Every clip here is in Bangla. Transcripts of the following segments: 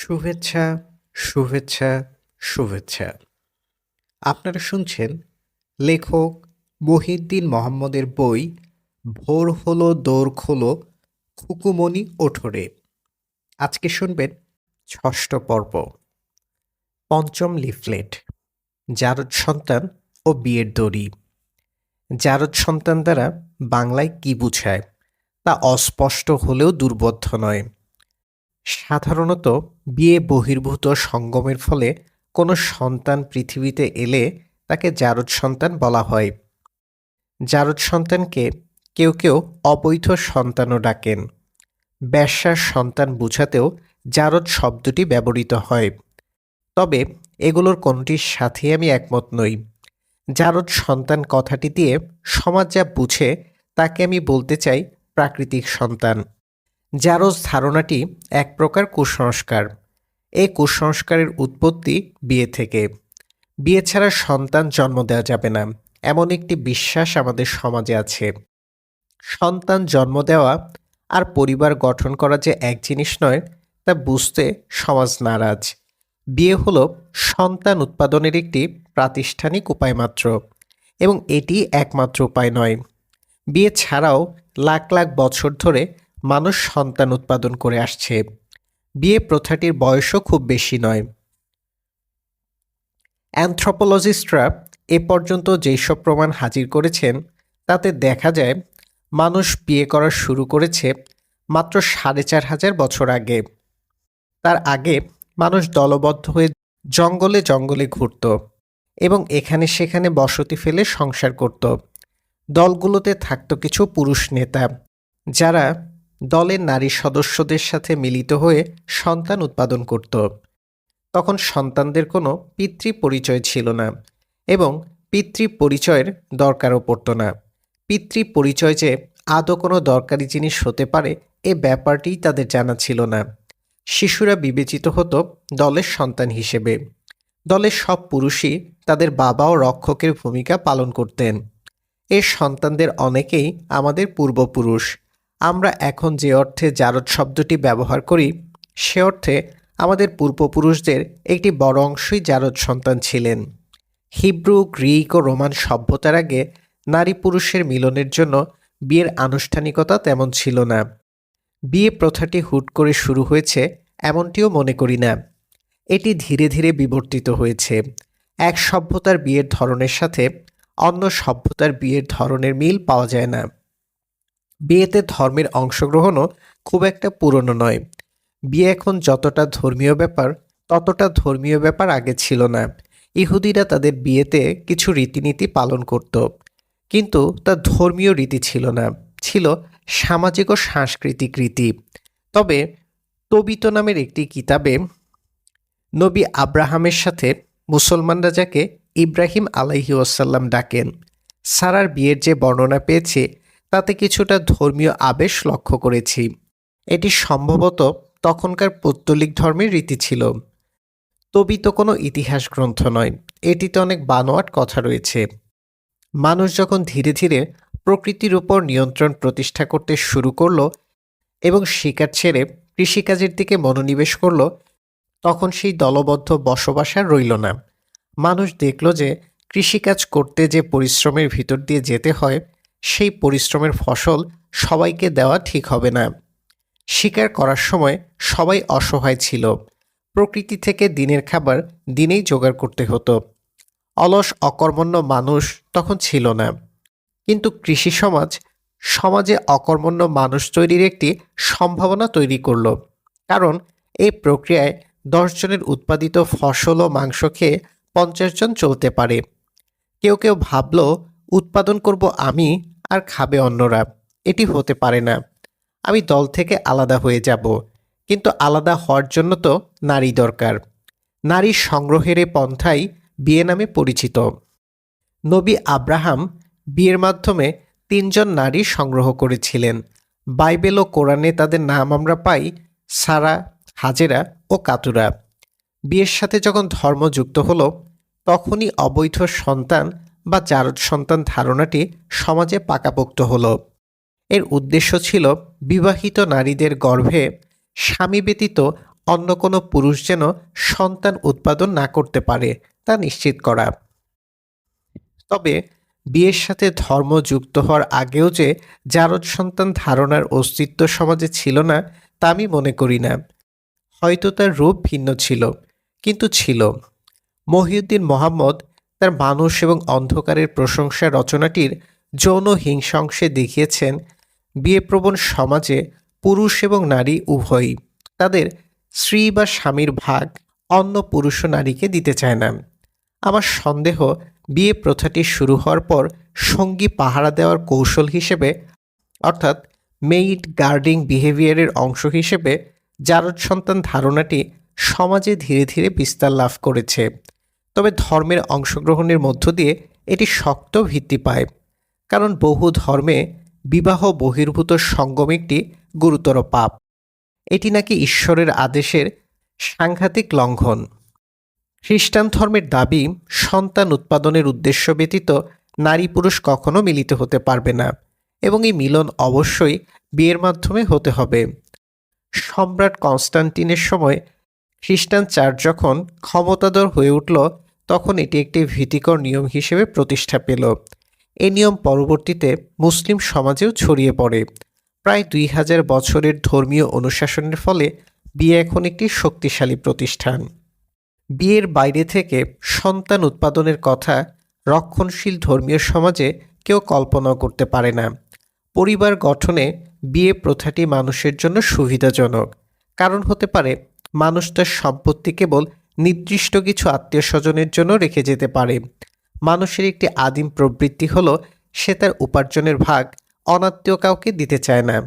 শুভেচ্ছা, শুভেচ্ছা, শুভেচ্ছা। আপনারা শুনছেন লেখক মহিউদ্দিন মোহাম্মদের বই ভোর হলো দোর খোলো খুকুমণি ওঠরে। আজকে শুনবেন ষষ্ঠ পর্ব, পঞ্চম লিফলেট, জারদ সন্তান ও বিয়ের দড়ি। জারদ সন্তান দ্বারা বাংলায় কি বুঝায় তা অস্পষ্ট হলেও দুর্বোধ্য নয়। সাধারণত বিয়ে বহির্ভূত সঙ্গমের ফলে কোনো সন্তান পৃথিবীতে এলে তাকে জারদ সন্তান বলা হয়। জারদ সন্তানকে কেউ কেউ অবৈধ সন্তানও ডাকেন। বেশ্যার সন্তান বুঝাতেও জারদ শব্দটি ব্যবহৃত হয়। তবে এগুলোর কোনটির সাথে আমি একমত নই। জারদ সন্তান কথাটি দিয়ে সমাজ যা বুঝে তাকে আমি বলতে চাই প্রাকৃতিক সন্তান। জারজ ধারণাটি এক প্রকার কুসংস্কার। এই কুসংস্কারের উৎপত্তি বিয়ে থেকে। বিয়ে ছাড়া সন্তান জন্ম দেওয়া যাবে না, এমন একটি বিশ্বাস আমাদের সমাজে আছে। সন্তান জন্ম দেওয়া আর পরিবার গঠন করা যে এক জিনিস নয়, তা বুঝতে সমাজ নারাজ। বিয়ে হলো সন্তান উৎপাদনের একটি প্রাতিষ্ঠানিক উপায় মাত্র, এবং এটি একমাত্র উপায় নয়। বিয়ে ছাড়াও লাখ লাখ বছর ধরে মানুষ সন্তান উৎপাদন করে আসছে। বিয়ে প্রথাটির বয়সও খুব বেশি নয়। অ্যানথ্রোপোলজিস্টরা এ পর্যন্ত যেসব প্রমাণ হাজির করেছেন তাতে দেখা যায় মানুষ বিয়ে করা শুরু করেছে মাত্র ৪,৫০০ বছর আগে। তার আগে মানুষ দলবদ্ধ হয়ে জঙ্গলে জঙ্গলে ঘুরত এবং এখানে সেখানে বসতি ফেলে সংসার করত। দলগুলোতে থাকত কিছু পুরুষ নেতা, যারা দলের নারী সদস্যদের সাথে মিলিত হয়ে সন্তান উৎপাদন করত। তখন সন্তানদের কোনো পিতৃ পরিচয় ছিল না এবং পিতৃ পরিচয়ের দরকারও পড়ত না। পিতৃ পরিচয় যে আদৌ কোনো দরকারি জিনিস হতে পারে এ ব্যাপারটিই তাদের জানা ছিল না। শিশুরা বিবেচিত হতো দলের সন্তান হিসেবে। দলের সব পুরুষই তাদের বাবা ও রক্ষকের ভূমিকা পালন করতেন। এর সন্তানদের অনেকেই আমাদের পূর্বপুরুষ। আমরা এখন যে অর্থে জারদ শব্দটি ব্যবহার করি, সে অর্থে আমাদের পূর্বপুরুষদের একটি বড় অংশই জারদ সন্তান ছিলেন। হিব্রু, গ্রিক ও রোমান সভ্যতার আগে নারী পুরুষের মিলনের জন্য বিয়ের আনুষ্ঠানিকতা তেমন ছিল না। বিয়ে প্রথাটি হুট করে শুরু হয়েছে এমনটিও মনে করি না। এটি ধীরে ধীরে বিবর্তিত হয়েছে। এক সভ্যতার বিয়ের ধরনের সাথে অন্য সভ্যতার বিয়ের ধরনের মিল পাওয়া যায় না। বিয়েতে ধর্মের অংশগ্রহণও খুব একটা পুরনো নয়। বিয়ে এখন যতটা ধর্মীয় ব্যাপার, ততটা ধর্মীয় ব্যাপার আগে ছিল না। ইহুদিরা তাদের বিয়েতে কিছু রীতিনীতি পালন করত, কিন্তু তা ধর্মীয় রীতি ছিল না, ছিল সামাজিক ও সাংস্কৃতিক রীতি। তবে তবিত নামের একটি কিতাবে নবী আব্রাহামের সাথে মুসলমানরা যাকে ইব্রাহিম আলাইহি ওয়াসাল্লাম ডাকেন, সারার বিয়ের যে বর্ণনা পেয়েছে তাতে কিছুটা ধর্মীয় আবেশ লক্ষ্য করেছি। এটি সম্ভবত তখনকার পৌত্তলিক ধর্মের রীতি ছিল। তবিত কোনো ইতিহাস গ্রন্থ নয়, এটিতে অনেক বানোয়াট কথা রয়েছে। মানুষ যখন ধীরে ধীরে প্রকৃতির উপর নিয়ন্ত্রণ প্রতিষ্ঠা করতে শুরু করলো এবং শিকার ছেড়ে কৃষিকাজের দিকে মনোনিবেশ করলো, তখন সেই দলবদ্ধ বসবাস আর রইল না। মানুষ দেখল যে কৃষিকাজ করতে যে পরিশ্রমের ভিতর দিয়ে যেতে হয়, সেই পরিশ্রমের ফসল সবাইকে দেওয়া ঠিক হবে না। শিকার করার সময় সবাই অসহায় ছিল। প্রকৃতি থেকে দিনের খাবার দিনেই জোগাড় করতে হতো। অলস অকর্মণ্য মানুষ তখন ছিল না। কিন্তু কৃষি সমাজে অকর্মণ্য মানুষ তৈরির একটি সম্ভাবনা তৈরি করল। কারণ এই প্রক্রিয়ায় 10 জনের উৎপাদিত ফসল ও মাংস খেয়ে 50 জন চলতে পারে। কেউ কেউ ভাবল, উৎপাদন করব আমি আর খাবে অন্যরা। এটি হতে পারে না। আমি দল থেকে আলাদা হয়ে যাব। কিন্তু আলাদা হওয়ার জন্য তো নারী দরকার। নারী সংগ্রহের এ পন্থাই বিয়ে নামে পরিচিত। নবী আব্রাহাম বিয়ের মাধ্যমে 3 জন নারী সংগ্রহ করেছিলেন। বাইবেল ও কোরআনে তাদের নাম আমরা পাই সারা, হাজেরা ও কাতুরা। বিয়ের সাথে যখন ধর্ম যুক্ত হলো, তখনই অবৈধ সন্তান বা জারদ সন্তান ধারণাটি সমাজে পাকাপোক্ত হলো। এর উদ্দেশ্য ছিল বিবাহিত নারীদের গর্ভে স্বামী ব্যতীত অন্য কোনো পুরুষ যেন সন্তান উৎপাদন না করতে পারে তা নিশ্চিত করা। তবে বিয়ের সাথে ধর্ম যুক্ত হওয়ার আগেও যে জারজ সন্তান ধারণার অস্তিত্ব সমাজে ছিল না তা আমি মনে করি না। হয়তো তার রূপ ভিন্ন ছিল, কিন্তু ছিল। মহিউদ্দিন মোহাম্মদ তার মানুষ এবং অন্ধকারের প্রশংসা রচনাটির যৌন হিংসাংশে দেখিয়েছেন বিয়েপ্রবণ সমাজে পুরুষ এবং নারী উভয়ই তাদের স্ত্রী বা স্বামীর ভাগ অন্য পুরুষ ও নারীকে দিতে চায় না। আমার সন্দেহ, বিয়ে প্রথাটি শুরু হওয়ার পর সঙ্গী পাহারা দেওয়ার কৌশল হিসেবে, অর্থাৎ মেইড গার্ডিং বিহেভিয়ারের অংশ হিসেবে জারজ সন্তান ধারণাটি সমাজে ধীরে ধীরে বিস্তার লাভ করেছে। তবে ধর্মের অংশগ্রহণের মধ্য দিয়ে এটি শক্ত ভিত্তি পায়, কারণ বহু ধর্মে বিবাহ বহির্ভূত সঙ্গম একটি গুরুতর পাপ। এটি নাকি ঈশ্বরের আদেশের সাংঘাতিক লঙ্ঘন। খ্রিস্টান ধর্মের দাবি, সন্তান উৎপাদনের উদ্দেশ্য ব্যতীত নারী পুরুষ কখনো মিলিত হতে পারবে না এবং এই মিলন অবশ্যই বিয়ের মাধ্যমে হতে হবে। সম্রাট কনস্টান্টিনের সময় খ্রিস্টান চার্চ যখন ক্ষমতাধর হয়ে উঠল, তখন এটি একটি ভীতিকর নিয়ম হিসেবে প্রতিষ্ঠা পেল। এই নিয়ম পরবর্তীতে মুসলিম সমাজেও ছড়িয়ে পড়ে। প্রায় 2000 বছরের ধর্মীয় অনুশাসনের ফলে বিয়ে এখন একটি শক্তিশালী প্রতিষ্ঠান। বিয়ের বাইরে থেকে সন্তান উৎপাদনের কথা রক্ষণশীল ধর্মীয় সমাজে কেউ কল্পনাও করতে পারে না। পরিবার গঠনে বিয়ে প্রথাটি মানুষের জন্য সুবিধাজনক। কারণ হতে পারে মানুষ তার সম্পত্তি কেবল নির্দিষ্ট কিছু আত্মীয় স্বজনের জন্য রেখে যেতে পারে। মানুষের একটি আদিম প্রবৃত্তি হলো সে তার উপার্জনের ভাগ অনাত্মীয় কাউকে দিতে চায় না।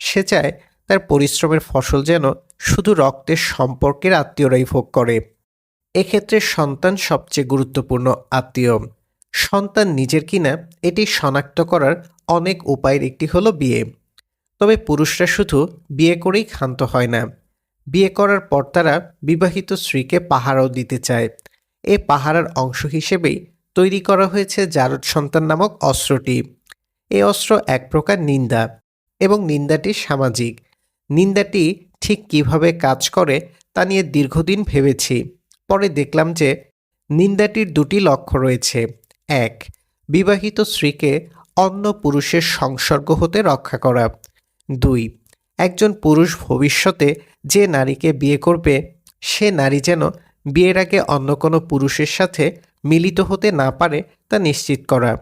সে চায় তার পরিশ্রমের ফসল যেন শুধু রক্তের সম্পর্কের আত্মীয়রাই ভোগ করে। এক্ষেত্রে সন্তান সবচেয়ে গুরুত্বপূর্ণ আত্মীয়। সন্তান নিজের কিনা এটি শনাক্ত করার অনেক উপায়ের একটি হলো বিয়ে। তবে পুরুষরা শুধু বিয়ে করেই ক্ষান্ত হয় না। বিয়ে করার পর তারা বিবাহিত স্ত্রীকে পাহারাও দিতে চায়। এই পাহারার অংশ হিসেবেই তৈরি করা হয়েছে জারজ সন্তান নামক অস্ত্রটি। এই অস্ত্র এক প্রকার নিন্দা, এবং নিন্দাটি সামাজিক। নিন্দাটি ঠিক কিভাবে কাজ করে তা নিয়ে দীর্ঘদিন ভেবেছি। পরে দেখলাম যে নিন্দাটির দুটি লক্ষ্য রয়েছে। এক, বিবাহিত স্ত্রীকে অন্য পুরুষের সংসর্গ হতে রক্ষা করা। দুই, একজন পুরুষ ভবিষ্যতে যে নারীকে বিয়ে করবে সে নারী যেন বিয়ের আগে অন্য কোনো পুরুষের সাথে মিলিত হতে না পারে তা নিশ্চিত করা।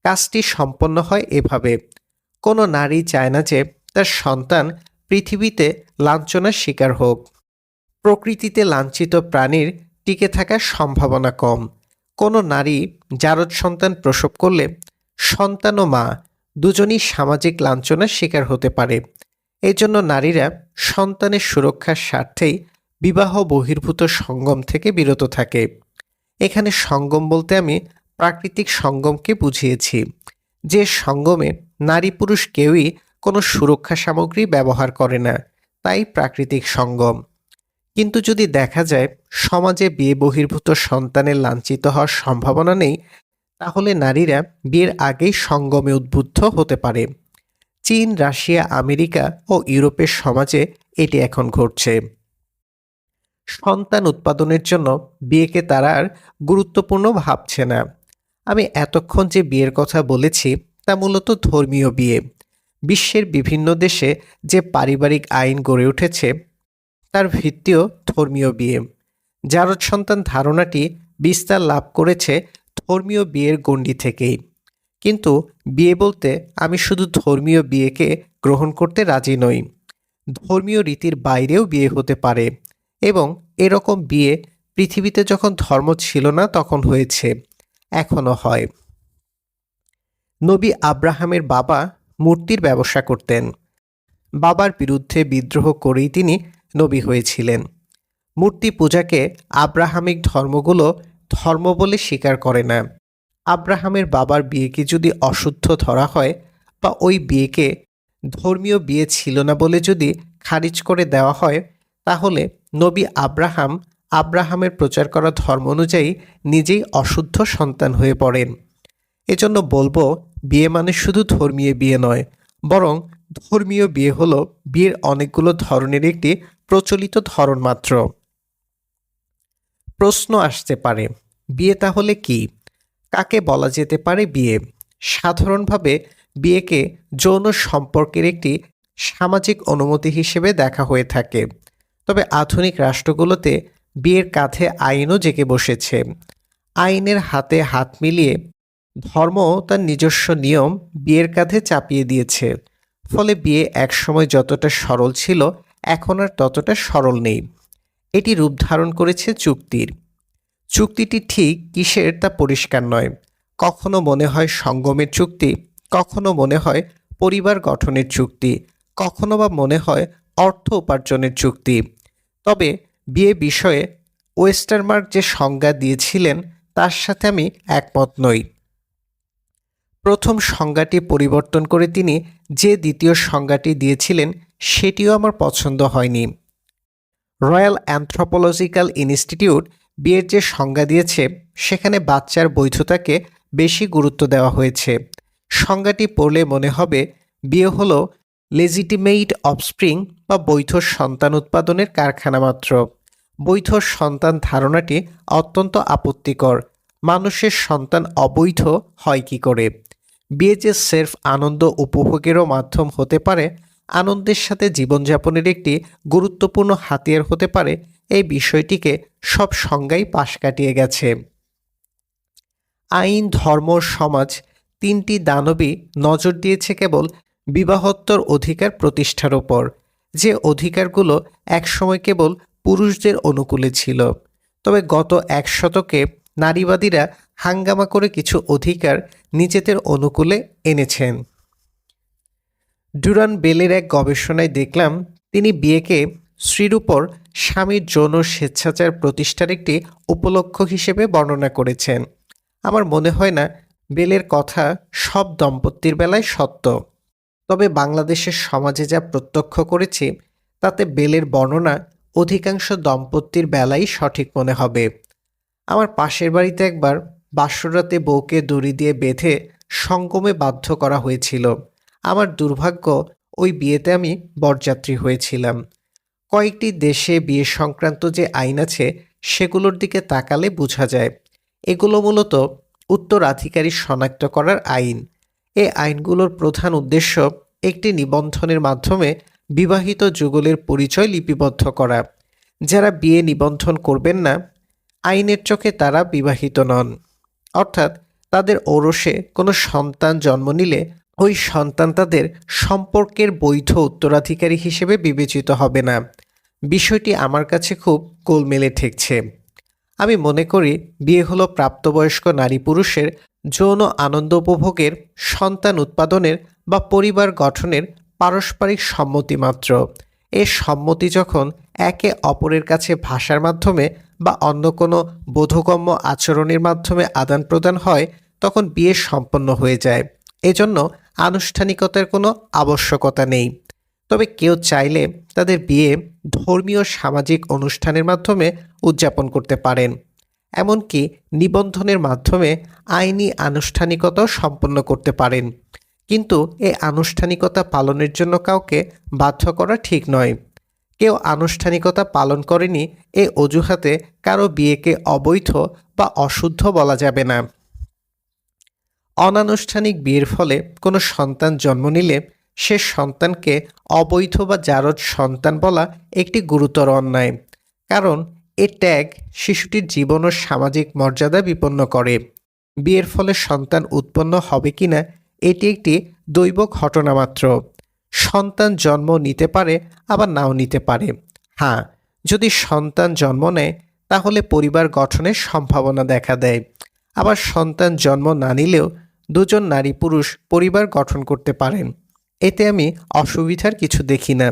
কাজটি সম্পন্ন হয় এভাবে: কোনো নারী চায় না যে তার সন্তান পৃথিবীতে লাঞ্ছনার শিকার হোক। প্রকৃতিতে লাঞ্ছিত প্রাণীর টিকে থাকার সম্ভাবনা কম। কোনো নারী জারজ সন্তান প্রসব করলে সন্তান ও মা দুজনই সামাজিক লাঞ্ছনার শিকার হতে পারে। এজন্য নারীরা সন্তানের সুরক্ষার স্বার্থেই বিবাহ বহির্ভূত সঙ্গম থেকে বিরত থাকে। এখানে সঙ্গম বলতে আমি প্রাকৃতিক সঙ্গমকে বুঝিয়েছি, যে সঙ্গমে নারী পুরুষ কেউই কোনো সুরক্ষা সামগ্রী ব্যবহার করে না, তাই প্রাকৃতিক সঙ্গম। কিন্তু যদি দেখা যায় সমাজে বিয়ে বহির্ভূত সন্তানের লাঞ্ছিত হওয়ার সম্ভাবনা নেই, তাহলে নারীরা বিয়ের আগেই সঙ্গমে উদ্বুদ্ধ হতে পারে। চীন, রাশিয়া, আমেরিকা ও ইউরোপের সমাজে এটি এখন ঘটছে। সন্তান উৎপাদনের জন্য বিয়েকে তারা আর গুরুত্বপূর্ণ ভাবছে না। আমি এতক্ষণ যে বিয়ের কথা বলেছি তা মূলত ধর্মীয় বিয়ে। বিশ্বের বিভিন্ন দেশে যে পারিবারিক আইন গড়ে উঠেছে তার ভিত্তিও ধর্মীয় বিয়ে। জারজ সন্তান ধারণাটি বিস্তার লাভ করেছে ধর্মীয় বিয়ের গণ্ডি থেকেই। কিন্তু বিয়ে বলতে আমি শুধু ধর্মীয় বিয়েকে গ্রহণ করতে রাজি নই। ধর্মীয় রীতির বাইরেও বিয়ে হতে পারে, এবং এরকম বিয়ে পৃথিবীতে যখন ধর্ম ছিল না তখন হয়েছে, এখনও হয়। নবী আব্রাহামের বাবা মূর্তির ব্যবসা করতেন। বাবার বিরুদ্ধে বিদ্রোহ করেই তিনি নবী হয়েছিলেন। মূর্তি পূজাকে আব্রাহামিক ধর্মগুলো ধর্ম বলে স্বীকার করে না। আব্রাহামের বাবার বিয়েকে যদি অশুদ্ধ ধরা হয় বা ওই বিয়েকে ধর্মীয় বিয়ে ছিল না বলে যদি খারিজ করে দেওয়া হয়, তাহলে নবী আব্রাহামের প্রচার করা ধর্ম অনুযায়ী নিজেই অশুদ্ধ সন্তান হয়ে পড়েন। এজন্য বলবো, বিয়ে মানে শুধু ধর্মীয় বিয়ে নয়, বরং ধর্মীয় বিয়ে হলো বিয়ের অনেকগুলো ধরনের একটি প্রচলিত ধরন মাত্র। প্রশ্ন আসতে পারে, বিয়ে তাহলে কি? কাকে বলা যেতে পারে বিয়ে? সাধারণভাবে বিয়েকে যৌন সম্পর্কের একটি সামাজিক অনুমতি হিসেবে দেখা হয়ে থাকে। তবে আধুনিক রাষ্ট্রগুলোতে বিয়ের কাঁধে আইনও জেঁকে বসেছে। আইনের হাতে হাত মিলিয়ে ধর্ম তার নিজস্ব নিয়ম বিয়ের কাঁধে চাপিয়ে দিয়েছে। ফলে বিয়ে একসময় যতটা সরল ছিল, এখন আর ততটা সরল নেই। এটি রূপ ধারণ করেছে চুক্তির। চুক্তিটি ঠিক কিসের তা পরিষ্কার নয়। কখনো মনে হয় সঙ্গমের চুক্তি, কখনো মনে হয় পরিবার গঠনের চুক্তি, কখনো বা মনে হয় অর্থ উপার্জনের চুক্তি। তবে বিয়ে বিষয়ে ওয়েস্টারমার্ক যে সংজ্ঞা দিয়েছিলেন তার সাথে আমি একমত নই। প্রথম সংজ্ঞাটি পরিবর্তন করে তিনি যে দ্বিতীয় সংজ্ঞাটি দিয়েছিলেন সেটিও আমার পছন্দ হয়নি। রয়্যাল অ্যানথ্রোপোলজিক্যাল ইনস্টিটিউট বিয়ের যে সংজ্ঞা দিয়েছে সেখানে বাচ্চার বৈধতাকে বেশি গুরুত্ব দেওয়া হয়েছে। সংজ্ঞাটি পড়লে মনে হবে বিয়ে হলো লেজিটিমেইট অফস্প্রিং বা বৈধ সন্তান উৎপাদনের কারখানা মাত্র। বৈধ সন্তান ধারণাটি অত্যন্ত আপত্তিকর। মানুষের সন্তান অবৈধ হয় কি করে? বিয়ে যে সেলফ আনন্দ উপভোগেরও মাধ্যম হতে পারে, আনন্দের সাথে জীবনযাপনের একটি গুরুত্বপূর্ণ হাতিয়ার হতে পারে, এই বিষয়টিকে সব সংজ্ঞাই পাশ কাটিয়ে গেছে। আইন, ধর্ম, সমাজ তিনটি দানবই নজর দিয়েছে কেবল বিবাহোত্তর অধিকার প্রতিষ্ঠার ওপর, যে অধিকারগুলো একসময় কেবল পুরুষদের অনুকূলে ছিল। তবে গত এক শতকে নারীবাদীরা হাঙ্গামা করে কিছু অধিকার নিজেদের অনুকূলে এনেছেন। ডুরান বেলের এক গবেষণায় দেখলাম তিনি বিয়েকে স্ত্রীর উপর স্বামীর যৌন স্বেচ্ছাচার প্রতিষ্ঠার একটি উপলক্ষ হিসেবে বর্ণনা করেছেন। আমার মনে হয় না বেলের কথা সব দম্পতির বেলায় সত্য। তবে বাংলাদেশের সমাজে যা প্রত্যক্ষ করেছি তাতে বেলের বর্ণনা অধিকাংশ দম্পতির বেলায় সঠিক মনে হবে। আমার পাশের বাড়িতে একবার বাসররাতে বউকে দড়ি দিয়ে বেঁধে সঙ্গমে বাধ্য করা হয়েছিল। আমার দুর্ভাগ্য, ওই বিয়েতে আমি বরযাত্রী হয়েছিলাম। কয়েকটি দেশে বিয়ে সংক্রান্ত যে আইন আছে সেগুলোর দিকে তাকালে বোঝা যায় এগুলো মূলত উত্তরাধিকারী শনাক্ত করার আইন। এই আইনগুলোর প্রধান উদ্দেশ্য একটি নিবন্ধনের মাধ্যমে বিবাহিত যুগলের পরিচয় লিপিবদ্ধ করা। যারা বিয়ে নিবন্ধন করবেন না, আইনের চোখে তারা বিবাহিত নন। অর্থাৎ তাদের ঔরসে কোনো সন্তান জন্ম নিলে ওই সন্তান তাদের সম্পর্কের বৈধ উত্তরাধিকারী হিসেবে বিবেচিত হবে না। বিষয়টি আমার কাছে খুব গোলমেলে ঠেকছে। আমি মনে করি বিয়ে হলো প্রাপ্তবয়স্ক নারী পুরুষের যৌন আনন্দ উপভোগের, সন্তান উৎপাদনের বা পরিবার গঠনের পারস্পরিক সম্মতি মাত্র। এই সম্মতি যখন একে অপরের কাছে ভাষার মাধ্যমে বা অন্য কোনো বোধগম্য আচরণের মাধ্যমে আদান প্রদান হয় তখন বিয়ে সম্পন্ন হয়ে যায়। এজন্য আনুষ্ঠানিকতার কোনো আবশ্যকতা নেই। তবে কেউ চাইলে তাদের বিয়ে ধর্মীয় সামাজিক অনুষ্ঠানের মাধ্যমে উদযাপন করতে পারেন। এমনকি নিবন্ধনের মাধ্যমে আইনি আনুষ্ঠানিকতাও সম্পন্ন করতে পারেন। কিন্তু এই আনুষ্ঠানিকতা পালনের জন্য কাউকে বাধ্য করা ঠিক নয়। কেউ আনুষ্ঠানিকতা পালন করেনি এ অজুহাতে কারো বিয়েকে অবৈধ বা অশুদ্ধ বলা যাবে না। অনানুষ্ঠানিক বিয়ের ফলে কোনো সন্তান জন্ম নিলে সে সন্তানকে অবৈধ বা জারজ সন্তান বলা একটি গুরুতর অন্যায়। কারণ এ ট্যাগ শিশুটির জীবন ও সামাজিক মর্যাদা বিপন্ন করে। বিয়ের ফলে সন্তান উৎপন্ন হবে কিনা এটি একটি দৈব ঘটনা মাত্র। সন্তান জন্ম নিতে পারে, আবার নাও নিতে পারে। হ্যাঁ, যদি সন্তান জন্ম নেয় তাহলে পরিবার গঠনের সম্ভাবনা দেখা দেয়। আবার সন্তান জন্ম না নিলেও দুজন নারী পুরুষ পরিবার গঠন করতে পারেন। এতে আমি অসুবিধার কিছু দেখি না।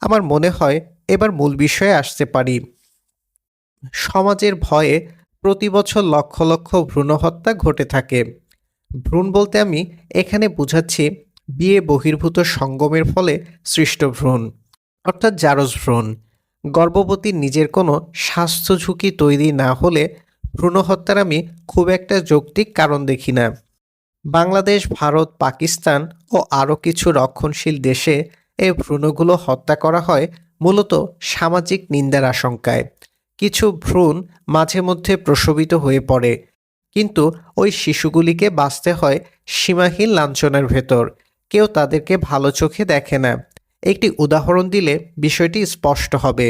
আমার মনে হয় এবার মূল বিষয়ে আসতে পারি। সমাজের ভয়ে প্রতি বছর লক্ষ লক্ষ ভ্রূণ হত্যা ঘটে থাকে। ভ্রূণ বলতে আমি এখানে বুঝাচ্ছি বিয়ে বহির্ভূত সঙ্গমের ফলে সৃষ্ট ভ্রূণ, অর্থাৎ জারজ ভ্রূণ। গর্ভবতীর নিজের কোনো স্বাস্থ্য ঝুঁকি তৈরি না হলে ভ্রূণ হত্যার আমি খুব একটা যৌক্তিক কারণ দেখি না। বাংলাদেশ, ভারত, পাকিস্তান ও আরও কিছু রক্ষণশীল দেশে এই ভ্রূণগুলো হত্যা করা হয় মূলত সামাজিক নিন্দার আশঙ্কায়। কিছু ভ্রূণ মাঝে মধ্যে প্রসবিত হয়ে পড়ে, কিন্তু ওই শিশুগুলিকে বাঁচতে হয় সীমাহীন লাঞ্ছনার ভেতর। কেউ তাদেরকে ভালো চোখে দেখে না। একটি উদাহরণ দিলে বিষয়টি স্পষ্ট হবে।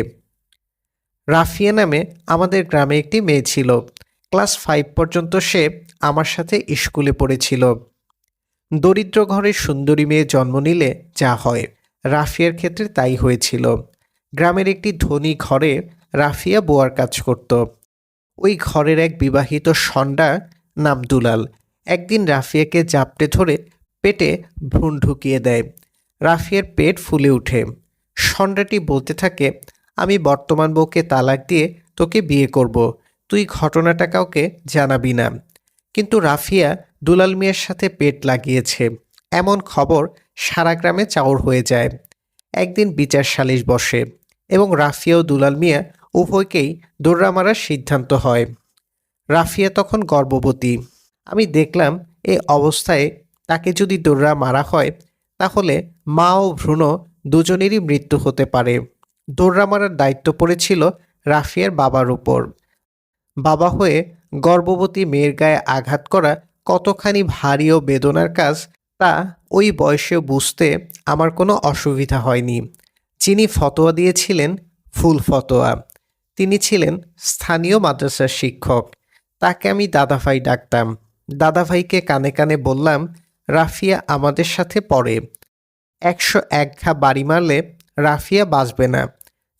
রাফিয়া নামে আমাদের গ্রামে একটি মেয়ে ছিল। ক্লাস 5 পর্যন্ত সে আমার সাথে স্কুলে পড়েছিল। দরিদ্র ঘরের সুন্দরী মেয়ে জন্ম নিলে যা হয়, রাফিয়ার ক্ষেত্রে তাই হয়েছিল। গ্রামের একটি ধনী ঘরে রাফিয়া বুয়ার কাজ করত। ওই ঘরের এক বিবাহিত ষণ্ডা নাম দুলাল একদিন রাফিয়াকে জাপটে ধরে পেটে ভ্রূণ ঢুকিয়ে দেয়। রাফিয়ার পেট ফুলে ওঠে। ষণ্ডাটি বলতে থাকে, আমি বর্তমান বউকে তালাক দিয়ে তোকে বিয়ে করব, তুই ঘটনাটা কাউকে জানাবি না। কিন্তু রাফিয়া দুলাল মিয়ার সাথে পেট লাগিয়েছে এমন খবর সারা গ্রামে চাউর হয়ে যায়। একদিন বিচার সালিশ বসে এবং রাফিয়া ও দুলাল মিয়া উভয়কেই দৌড়া মারার সিদ্ধান্ত হয়। রাফিয়া তখন গর্ভবতী। আমি দেখলাম এই অবস্থায় তাকে যদি দৌড়া মারা হয় তাহলে মা ও ভ্রূণ দুজনেরই মৃত্যু হতে পারে। দৌড়া মারার দায়িত্ব পড়েছিল রাফিয়ার বাবার উপর। বাবা হয়ে গর্ভবতী মেয়ের গায়ে আঘাত করা কতখানি ভারী ও বেদনার কাজ তা ওই বয়সেও বুঝতে আমার কোনো অসুবিধা হয়নি। যিনি ফতোয়া দিয়েছিলেন ভুল ফতোয়া। তিনি ছিলেন স্থানীয় মাদ্রাসার শিক্ষক। তাকে আমি দাদাভাই ডাকতাম। দাদাভাইকে কানে কানে বললাম, রাফিয়া আমাদের সাথে পড়ে। 101 ঘা বাড়ি মারলে রাফিয়া বাঁচবে না,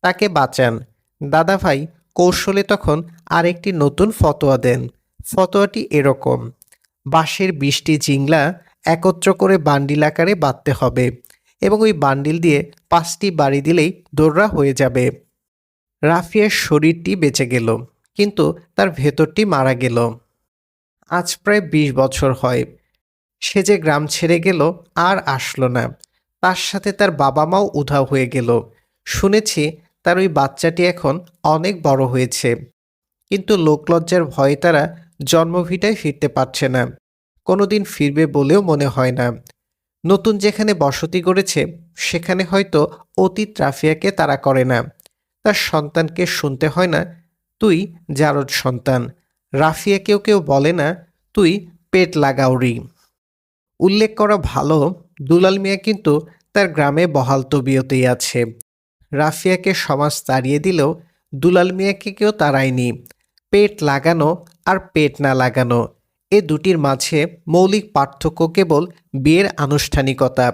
তাকে বাঁচান। দাদাভাই কৌশলে তখন আরেকটি নতুন ফতোয়া দেন। ফতোয়াটি এরকম, বাঁশের 20টি জিংলা একত্র করে বান্ডিল আকারে বাঁধতে হবে এবং ওই বান্ডিল দিয়ে 5টি বাড়ি দিলেই দৌড়া হয়ে যাবে। রাফিয়ার শরীরটি বেঁচে গেল, কিন্তু তার ভেতরটি মারা গেল। আজ প্রায় 20 বছর হয়। সে যে গ্রাম ছেড়ে গেল আর আসলো না। তার সাথে তার বাবা মাও উধাও হয়ে গেল। শুনেছি তার ওই বাচ্চাটি এখন অনেক বড় হয়েছে, কিন্তু লোকলজ্জার ভয়ে তারা জন্মভিটায় ফিরতে পারছে না। কোনোদিন ফিরবে বলেও মনে হয় না। নতুন যেখানে বসতি গড়েছে সেখানে হয়তো অতীত রাফিয়াকে তাড়া করে না। তার সন্তানকে শুনতে হয় না, তুই জারদ সন্তান। রাফিয়াকেও কেউ বলে না, তুই পেট লাগাওরি। উল্লেখ করা ভালো, দুলাল মিয়া কিন্তু তার গ্রামে বহাল তবিয়তেই আছে। রাফিয়াকে সমাজ তাড়িয়ে দিলেও দুলাল মিয়াকে কেউ তাড়ায়নি। পেট লাগানো আর পেট না লাগানো, এ দুটির মাঝে মৌলিক পার্থক্য কেবল বিয়ের আনুষ্ঠানিকতা।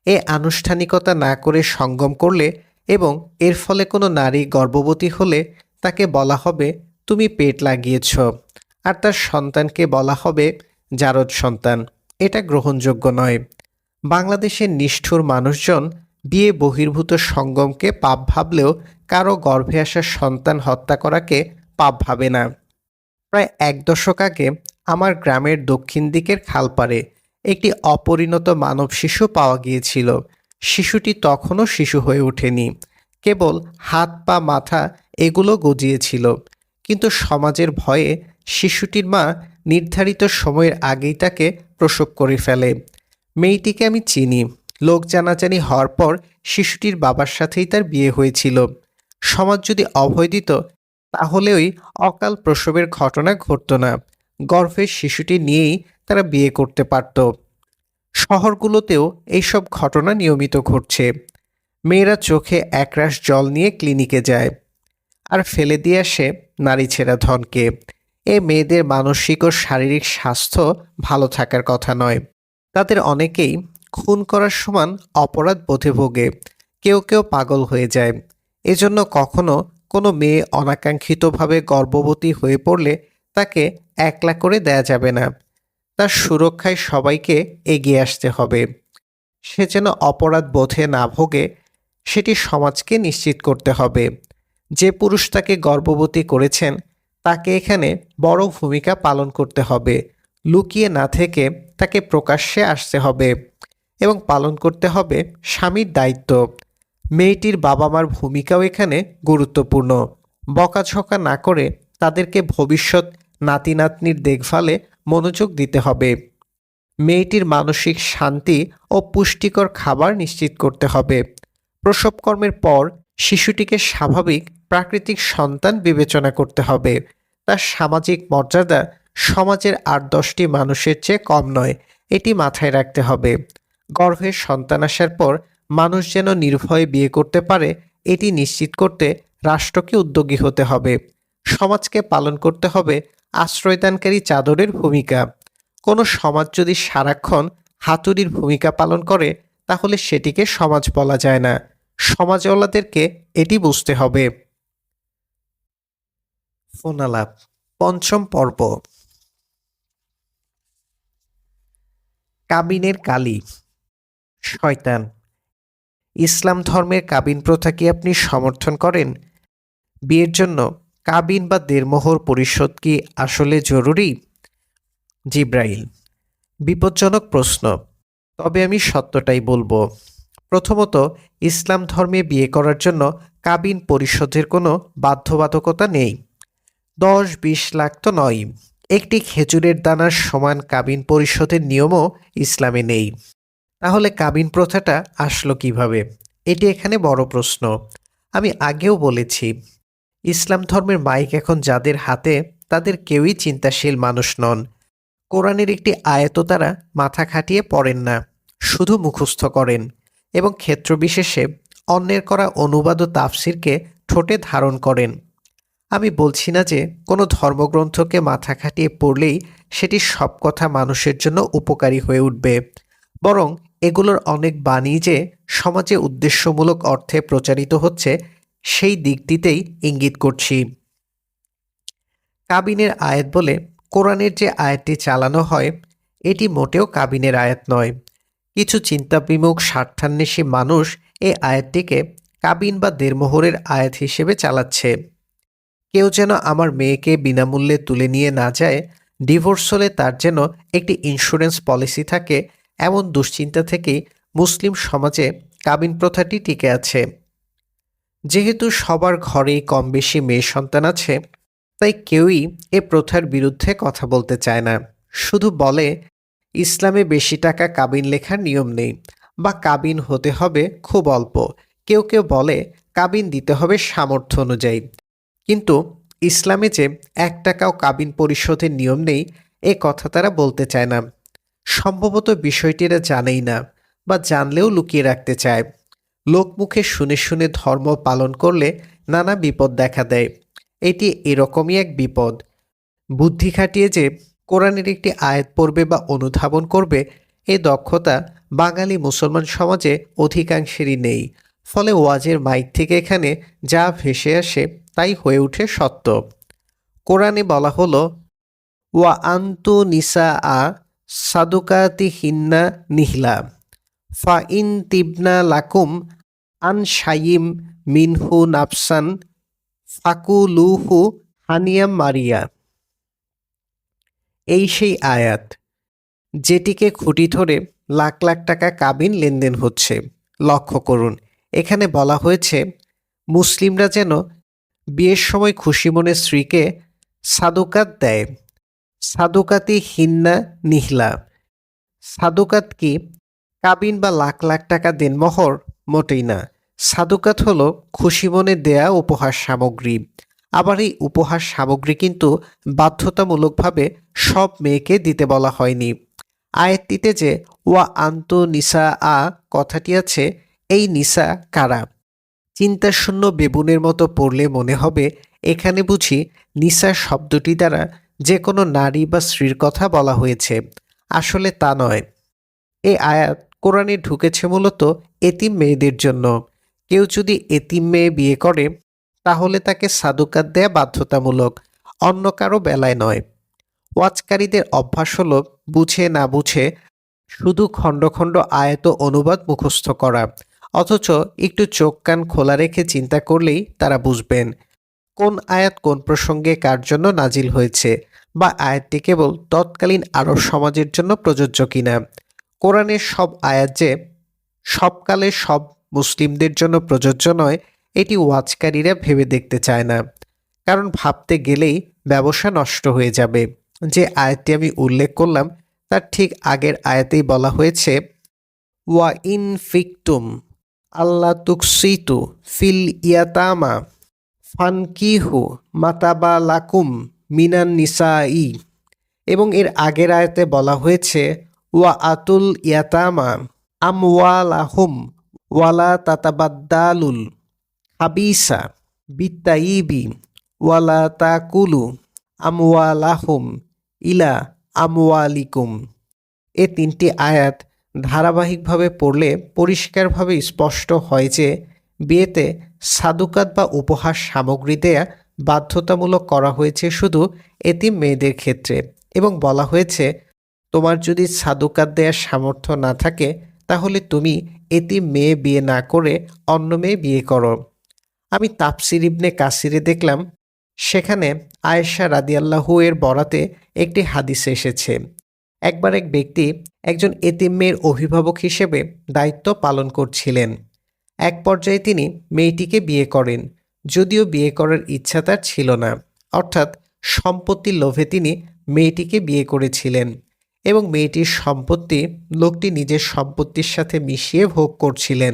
এ আনুষ্ঠানিকতা না করে সঙ্গম করলে এবং এর ফলে কোনো নারী গর্ভবতী হলে তাকে বলা হবে তুমি পেট লাগিয়েছ, আর তার সন্তানকে বলা হবে জারদ সন্তান। এটা গ্রহণযোগ্য নয়। বাংলাদেশের নিষ্ঠুর মানুষজন বিয়ে বহির্ভূত সঙ্গমকে পাপ ভাবলেও কারো গর্ভে আসা সন্তান হত্যা করাকে পাপ ভাবে না। প্রায় 1 দশক আগে আমার গ্রামের দক্ষিণ দিকের খালপাড়ে একটি অপরিণত মানব শিশু পাওয়া গিয়েছিল। শিশুটি তখনও শিশু হয়ে ওঠেনি, কেবল হাত পা মাথা এগুলো গজিয়েছিল। কিন্তু সমাজের ভয়ে শিশুটির মা নির্ধারিত সময়ের আগেই তাকে প্রসব করে ফেলে। মেয়েটিকে আমি চিনি। লোক জানাজানি হওয়ার পর শিশুটির বাবার সাথেই তার বিয়ে হয়েছিল। সমাজ যদি অভয় দিত তাহলে ওই অকাল প্রসবের ঘটনা ঘটত না। গর্ভের শিশুটি নিয়েই তারা বিয়ে করতে পারত। শহরগুলোতেও এইসব ঘটনা নিয়মিত ঘটছে। মেয়েরা চোখে একরাশ জল নিয়ে ক্লিনিকে যায় আর ফেলে দিয়ে আসে নারী ছেঁড়া ধনকে। এ মেয়েদের মানসিক ও শারীরিক স্বাস্থ্য ভালো থাকার কথা নয়। তাদের অনেকেই খুন করার সমান অপরাধ বোধে ভোগে। কেউ কেউ পাগল হয়ে যায়। এজন্য কখনো কোনো মেয়ে অনাকাঙ্ক্ষিতভাবে গর্ভবতী হয়ে পড়লে তাকে একলা করে দেয়া যাবে না। তার সুরক্ষায় সবাইকে এগিয়ে আসতে হবে। সে যেন অপরাধ বোধে না ভোগে সেটি সমাজকে নিশ্চিত করতে হবে। যে পুরুষ তাকে গর্ভবতী করেছেন তাকে এখানে বড় ভূমিকা পালন করতে হবে। লুকিয়ে না থেকে তাকে প্রকাশ্যে আসতে হবে এবং পালন করতে হবে স্বামীর দায়িত্ব। মেয়েটির বাবা মার ভূমিকাও এখানে গুরুত্বপূর্ণ। বকাঝকা না করে তাদেরকে ভবিষ্যৎ নাতি নাতনির দেখভালে মনোযোগ দিতে হবে। মেয়েটির মানসিক শান্তি ও পুষ্টিকর খাবার নিশ্চিত করতে হবে। প্রসবকর্মের পর শিশুটিকে স্বাভাবিক প্রাকৃতিক সন্তান বিবেচনা করতে হবে। তার সামাজিক মর্যাদা সমাজের ৮-১০টি মানুষের চেয়ে কম নয়, এটি মাথায় রাখতে হবে। গর্ভে সন্তান আসার পর মানুষ যেন নির্ভয়ে বিয়ে করতে পারে, এটি নিশ্চিত করতে রাষ্ট্রকে উদ্যোগী হতে হবে। সমাজকে পালন করতে হবে আশ্রয়দানকারী চাদরের ভূমিকা। কোনো সমাজ যদি সারাক্ষণ হাতুড়ির ভূমিকা পালন করে, তাহলে সেটিকে সমাজ বলা যায় না। সমাজওয়ালাদেরকে এটি বুঝতে হবে। ফোনালাপ, পঞ্চম পর্ব। কাবিনের কালি। শয়তান। ইসলাম ধর্মের কাবিন প্রথা কি আপনি সমর্থন করেন? বিয়ের জন্য কাবিন বা দেড়মোহর পরিশোধ কি আসলে জরুরি? জিব্রাইল। বিপজ্জনক প্রশ্ন, তবে আমি সত্যটাই বলবো। প্রথমত, ইসলাম ধর্মে বিয়ে করার জন্য কাবিন পরিশোধের কোনো বাধ্যবাধকতা নেই। ১০-২০ লাখ তো নয়, একটি খেজুরের দানার সমান কাবিন পরিশোধের নিয়মও ইসলামে নেই। তাহলে কাবিন প্রথাটা আসলো কিভাবে? এটি এখানে বড় প্রশ্ন। আমি আগেও বলেছি, ইসলাম ধর্মের মাইক এখন যাদের হাতে, তাদের কেউই চিন্তাশীল মানুষ নন। কোরআনের একটি আয়াতও তারা মাথা খাটিয়ে পড়েন না, শুধু মুখস্থ করেন এবং ক্ষেত্রবিশেষে অন্যের করা অনুবাদ ও তাফসিরকে ঠোঁটে ধারণ করেন। আমি বলছি না যে কোনো ধর্মগ্রন্থকে মাথা খাটিয়ে পড়লেই সেটি সব কথা মানুষের জন্য উপকারী হয়ে উঠবে, বরং এগুলোর অনেক বাণী যে সমাজে উদ্দেশ্যমূলক অর্থে প্রচারিত হচ্ছে, সেই দিকটিতেই ইঙ্গিত করছি। কাবিনের আয়াত বলে কোরআনের যে আয়াতটি চালানো হয়, এটি মোটেও কাবিনের আয়াত নয়। কিছু চিন্তাবিমুখ স্বার্থান্বেষী মানুষ এই আয়াতটিকে কাবিন বা দেড়মোহরের আয়াত হিসেবে চালাচ্ছে। কেউ যেন আমার মেয়েকে বিনামূল্যে তুলে নিয়ে না যায়, ডিভোর্স হলে তার যেন একটি ইন্স্যুরেন্স পলিসি থাকে, এমন দুশ্চিন্তা থেকেই মুসলিম সমাজে কাবিন প্রথাটি টিকে আছে। যেহেতু সবার ঘরেই কম বেশি মেয়ে সন্তান আছে, তাই কেউই এ প্রথার বিরুদ্ধে কথা বলতে চায় না। শুধু বলে ইসলামে বেশি টাকা কাবিন লেখার নিয়ম নেই, বা কাবিন হতে হবে খুব অল্প। কেউ কেউ বলে কাবিন দিতে হবে সামর্থ্য অনুযায়ী। কিন্তু ইসলামে যে ১ টাকাও কাবিন পরিশোধের নিয়ম নেই, এ কথা তারা বলতে চায় না। সম্ভবত বিষয়টি এরা জানেই না, বা জানলেও লুকিয়ে রাখতে চায়। লোকমুখে শুনে শুনে ধর্ম পালন করলে নানা বিপদ দেখা দেয়। এটি এরকমই এক বিপদ। বুদ্ধি খাটিয়ে যে কোরআনের একটি আয়াত পড়বে বা অনুধাবন করবে, এই দক্ষতা বাঙালি মুসলমান সমাজে অধিকাংশেরই নেই। ফলে ওয়াজের মাইক থেকে এখানে যা ভেসে আসে তাই হয়ে ওঠে সত্য। কোরআনে বলা হলো, ওয়া আন্তু নিসা আ সাদুকাতি হিন্না নিহলা ফা ইন তিবনা লাকুম আন শাইম মিনহু নাফসান ফাকুলুহু হানিয়াম মারিয়া। এই সেই আয়াত যেটিকে খুঁটি ধরে লাখ লাখ টাকা কাবিন লেনদেন হচ্ছে। লক্ষ্য করুন, এখানে বলা হয়েছে মুসলিমরা যেন বিয়ের সময় খুশি মনে স্ত্রীকে সাদুকাত দেয়। সাদুকাতি হিন্না নিহলা। সাদুকাত কি কাবিন বা লাখ লাখ টাকা দেনমোহর? মোটেই না। সাদুকাত হলো খুশি মনে দেয়া উপহার সামগ্রী। আবার এই উপহার সামগ্রী কিন্তু বাধ্যতামূলকভাবে সব মেয়েকে দিতে বলা হয়নি। আয়াতটিতে যে ওয়া আন্তু নিসা আ কথাটি আছে, এই নিসা কারা? চিন্তাশূন্য বেবুনের মতো পড়লে মনে হবে এখানে বুঝি নিসা শব্দটি দ্বারা যে কোনো নারী বা স্ত্রীর কথা বলা হয়েছে। আসলে তা নয়। এই আয়াত কোরআনে ঢুকেছে মূলত এতিম মেয়েদের জন্য। কেউ যদি এতিম মেয়ে বিয়ে করে, তাহলে তাকে সাদুকাত দেয়া বাধ্যতামূলক, অন্য কারো বেলায় নয়। ওয়াজকারীদের অভ্যাস হলো বুঝে না বুঝে শুধু খণ্ড খণ্ড আয়াত অনুবাদ মুখস্থ করা, অথচ একটু চোখ কান খোলা রেখে চিন্তা করলেই তারা বুঝবেন কোন আয়াত কোন প্রসঙ্গে কার জন্য নাজিল হয়েছে, বা আয়াতটি কেবল তৎকালীন আরব সমাজের জন্য প্রযোজ্য কিনা। কোরআনের সব আয়াত যে সবকালে সব মুসলিমদের জন্য প্রযোজ্য নয়, এটি ওয়াজকারীরা ভেবে দেখতে চায় না। কারণ ভাবতে গেলেই ব্যবসা নষ্ট হয়ে যাবে। যে আয়াতটি আমি উল্লেখ করলাম, তার ঠিক আগের আয়াতেই বলা হয়েছে ওয়া ইন ফিকতুম আল্লাহ তুকসিতু ফিল ইয়াতামা ফানকিহু মাতাবা লাকুম মিনান নিসাই। এবং এর আগের আয়াতে বলা হয়েছে ওয়া আতুল ইয়াতামা আমওয়ালাহুম ওয়ালা তাতাবাদ্দালুল হাবিসা বিত্তাইবি ওয়ালা তাকুলু আমওয়ালাহুম ইলা আমওয়ালিকুম। এ তিনটি আয়াত ধারাবাহিকভাবে পড়লে পরিষ্কারভাবে স্পষ্ট হয় যে বিয়েতে সাদুকাত বা উপহার সামগ্রী দেয়া বাধ্যতামূলক করা হয়েছে শুধু এতিম মেয়েদের ক্ষেত্রে, এবং বলা হয়েছে তোমার যদি সাদুকাত দেওয়ার সামর্থ্য না থাকে তাহলে তুমি এতিম মেয়ে বিয়ে না করে অন্য মেয়ে বিয়ে করো। আমি তাফসির ইবনে কাসিরে দেখলাম সেখানে আয়েশা রাদিয়াল্লাহু এর বরাতে একটি হাদিস এসেছে, একবার এক ব্যক্তি একজন এতিম মেয়ের অভিভাবক হিসেবে দায়িত্ব পালন করছিলেন। এক পর্যায়ে তিনি মেয়েটিকে বিয়ে করেন, যদিও বিয়ে করার ইচ্ছা তার ছিল না, অর্থাৎ সম্পত্তির লোভে তিনি মেয়েটিকে বিয়ে করেছিলেন এবং মেয়েটির সম্পত্তি লোকটি নিজের সম্পত্তির সাথে মিশিয়ে ভোগ করছিলেন।